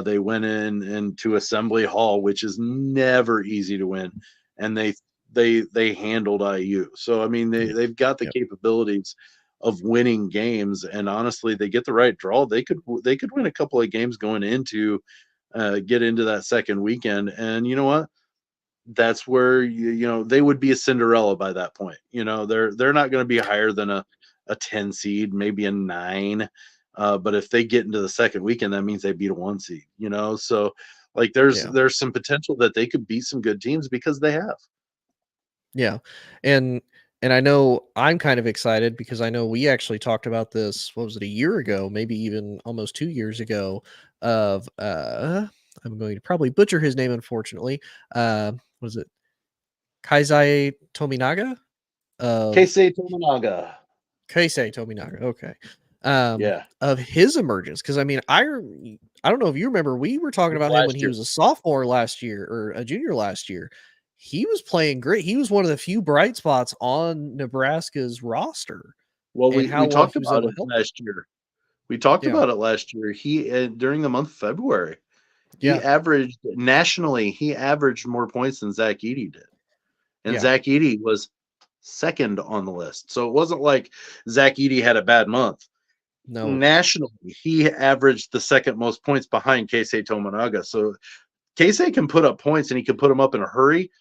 They went into Assembly Hall, which is never easy to win, and they handled IU. So I mean, yeah, they've got the yeah, capabilities of winning games, and honestly, they get the right draw. They could win a couple of games going into get into that second weekend, and you know what? That's where they would be a Cinderella by that point. They're not going to be higher than a 10 seed, maybe a 9. But if they get into the second weekend, that means they beat a 1 seed. So like yeah. there's some potential that they could beat some good teams because they have. Yeah. And I know I'm kind of excited because I know we actually talked about this, what was it, a year ago, maybe even almost 2 years ago, of I'm going to probably butcher his name unfortunately. Was it Kaizai Tominaga of Keisei Tominaga. Keisei Tominaga, okay. Yeah. Of his emergence, because I mean, I don't know if you remember, we were talking about him when Last he year. was a sophomore last year or a junior last year. He was playing great. He was one of the few bright spots on Nebraska's roster. Well, and how we well talked he was about able it to help them. last year. We talked Yeah, about it last year. He during the month of February, he yeah, averaged nationally. He averaged more points than Zach Edey did, and yeah. Zach Edey was second on the list. So it wasn't like Zach Edey had a bad month. No. Nationally, he averaged the second most points behind Keisei Tominaga. So Keisei can put up points and he can put them up in a hurry,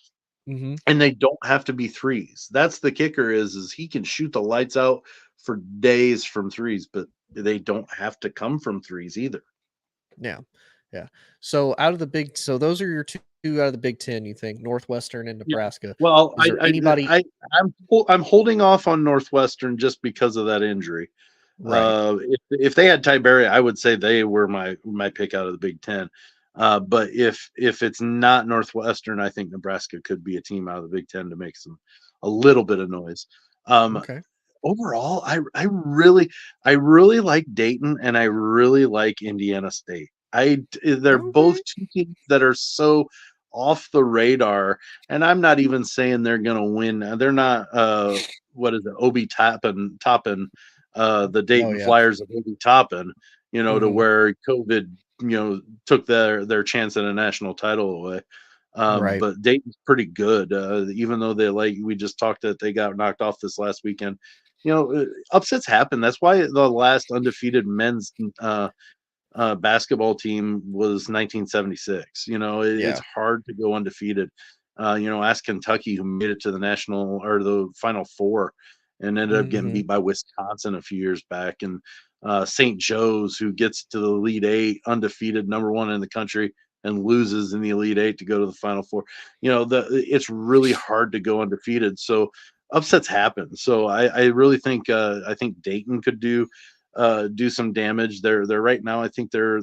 Hmm. and they don't have to be threes. That's the kicker is he can shoot the lights out for days from threes, but they don't have to come from threes either. Yeah, yeah. So out of the big, so those are your two out of the Big Ten. You think Northwestern and Yeah. Nebraska? Well, Is there anybody? I'm holding off on Northwestern just because of that injury. Right. If they had Tiberi, I would say they were my pick out of the Big Ten. But if it's not Northwestern, I think Nebraska could be a team out of the Big Ten to make a little bit of noise. Um, Okay. Overall, I really like Dayton and I really like Indiana State. They're Okay. both two teams that are so off the radar, and I'm not even saying they're going to win. They're not what is it, Obi Toppin, the Oh Dayton yeah. Flyers of Obi Toppin, to Hmm. where COVID, took their chance at a national title away. Right. But Dayton's pretty good, even though we just talked that they got knocked off this last weekend. Upsets happen. That's why the last undefeated men's basketball team was 1976. It's Yeah. hard to go undefeated. Ask Kentucky, who made it to the national or the Final Four, and ended up getting Hmm. beat by Wisconsin a few years back, and St. Joe's, who gets to the Elite Eight, undefeated, number one in the country, and loses in the Elite Eight to go to the Final Four. It's really hard to go undefeated. So upsets happen. So I really think Dayton could do some damage. They're right now. I think they're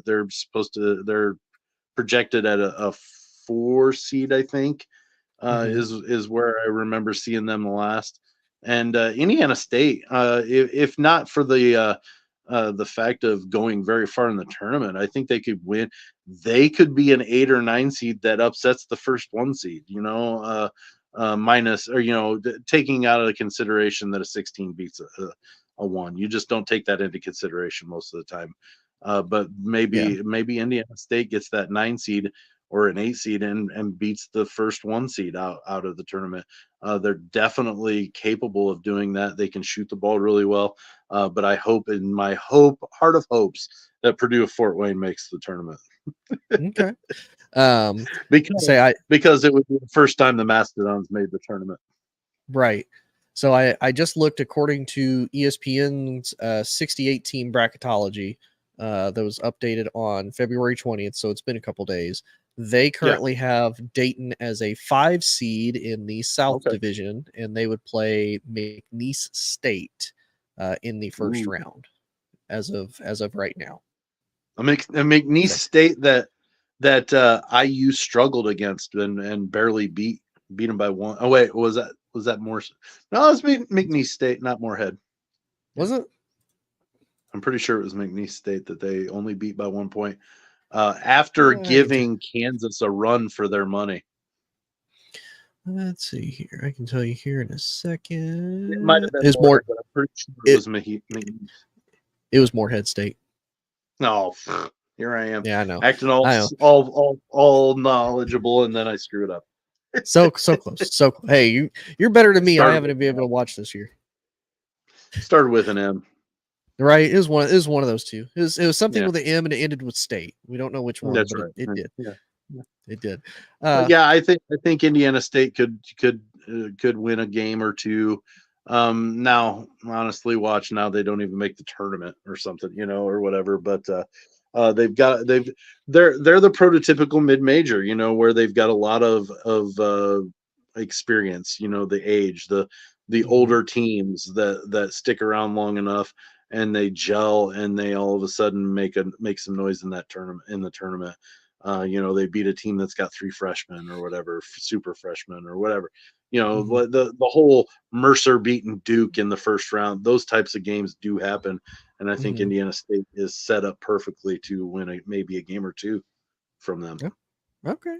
projected at a 4 seed. I think Hmm. is where I remember seeing them the last. And Indiana State, if not for the fact of going very far in the tournament, I think they could win. They could be an 8 or 9 seed that upsets the first 1 seed. Minus or taking out of the consideration that a 16 beats a one. You just don't take that into consideration most of the time. But Yeah. maybe Indiana State gets that 9 seed or an 8 seed and beats the first 1 seed out of the tournament. They're definitely capable of doing that. They can shoot the ball really well. But I hope in my heart of hopes that Purdue Fort Wayne makes the tournament Okay. Um. because Say I because it would be the first time the Mastodons made the tournament. Right. So I just looked according to ESPN's 68 team bracketology that was updated on February 20th. So it's been a couple days. They Yeah. currently have Dayton as a 5 seed in the South Okay. Division, and they would play McNeese State in the first Ooh. round as of right now. A McNeese So State that IU struggled against and barely beat them by one. Oh wait, was that more? No, it was McNeese State, not Moorhead. Yeah, was it? I'm pretty sure it was McNeese State that they only beat by 1 point after I can giving Kansas a run for their money. let's see here. I can tell you here in a It might have second. been Is Moorhead, more but I'm pretty sure it it was McNeese. it was Morehead State. No, here I am Yeah, I know. acting I know. all knowledgeable, and then I screw it up. So close. Hey, you're better than me. I Started haven't with been an able to M. watch this year. Started with an M. Right? It was one of those two. It was something Yeah, with an M and it ended with state. We don't know which one, that's but it, right. it did. Yeah. Yeah. It did. But yeah, I think Indiana State could win a game or two. Now, honestly, watch now they don't even make the tournament or something, or whatever. But they're the prototypical mid major, where they've got a lot of experience, the age, the Mhm. older teams that stick around long enough and they gel and they all of a sudden make some noise in the tournament. They beat a team that's got 3 freshmen or whatever, super freshmen or whatever. Mhm. The whole Mercer beating Duke in the first round. Those types of games do happen, and I think Mhm. Indiana State is set up perfectly to win maybe a game or two from them. Yeah. Okay.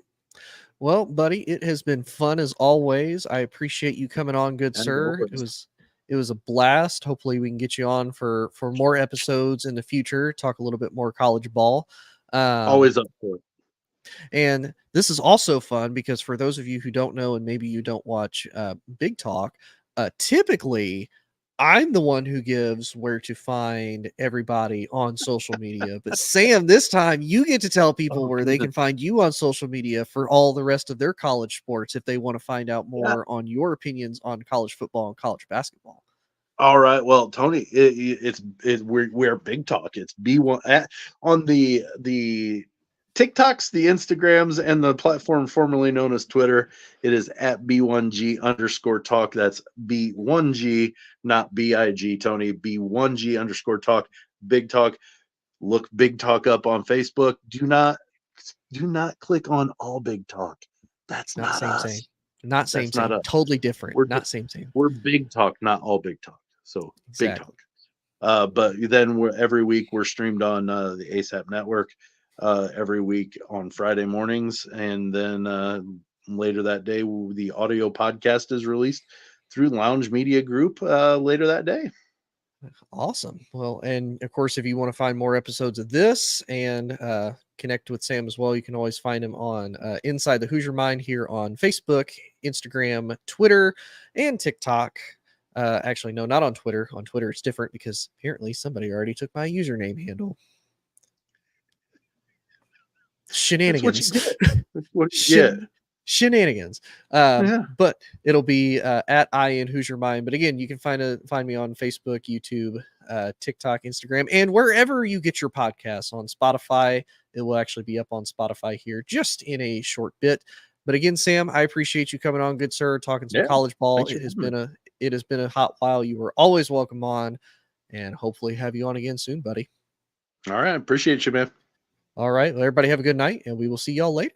Well, buddy, it has been fun as always. I appreciate you coming on, good As sir. It always. was It was a blast. Hopefully we can get you on for more episodes in the future, talk a little bit more college ball. Always up for it. And this is also fun because for those of you who don't know, and maybe you don't watch Big Talk, typically I'm the one who gives where to find everybody on social media. But Sam, this time you get to tell people Oh, where they can find you on social media for all the rest of their college sports if they want to find out yeah. more on your opinions on college football and college basketball. All right. Well, Tony, we're Big Talk. It's B1 on the TikToks, the Instagrams, and the platform formerly known as Twitter. It is at B1G_talk. That's B1G, not BIG, Tony. B1G_talk. Big Talk. Look Big Talk up on Facebook. Do not click on all Big Talk. That's Not not same, us. same. Not same, That's not same. us. Totally different. We're Not same, same. we're Big Talk, not all Big Talk. So Big Exactly. Talk. But then every week we're streamed on the ASAP network every week on Friday mornings, and then later that day the audio podcast is released through Lounge Media Group later that day. Awesome. Well, and of course, if you want to find more episodes of this and connect with Sam as well, you can always find him on Inside the Hoosier Mind here on Facebook, Instagram, Twitter, and TikTok. Actually, no, not on Twitter. On Twitter, it's different because apparently somebody already took my username handle. Shenanigans. That's what you get. Shenanigans. Yeah. But it'll be at IN Hoosier Mind. But again, you can find me on Facebook, YouTube, TikTok, Instagram, and wherever you get your podcasts. On Spotify. It will actually be up on Spotify here just in a short bit. But again, Sam, I appreciate you coming on, good sir, talking some college ball. It has been a hot while. You were always welcome on, and hopefully have you on again soon, buddy. All right. Appreciate you, man. All right. Well, everybody have a good night, and we will see y'all later.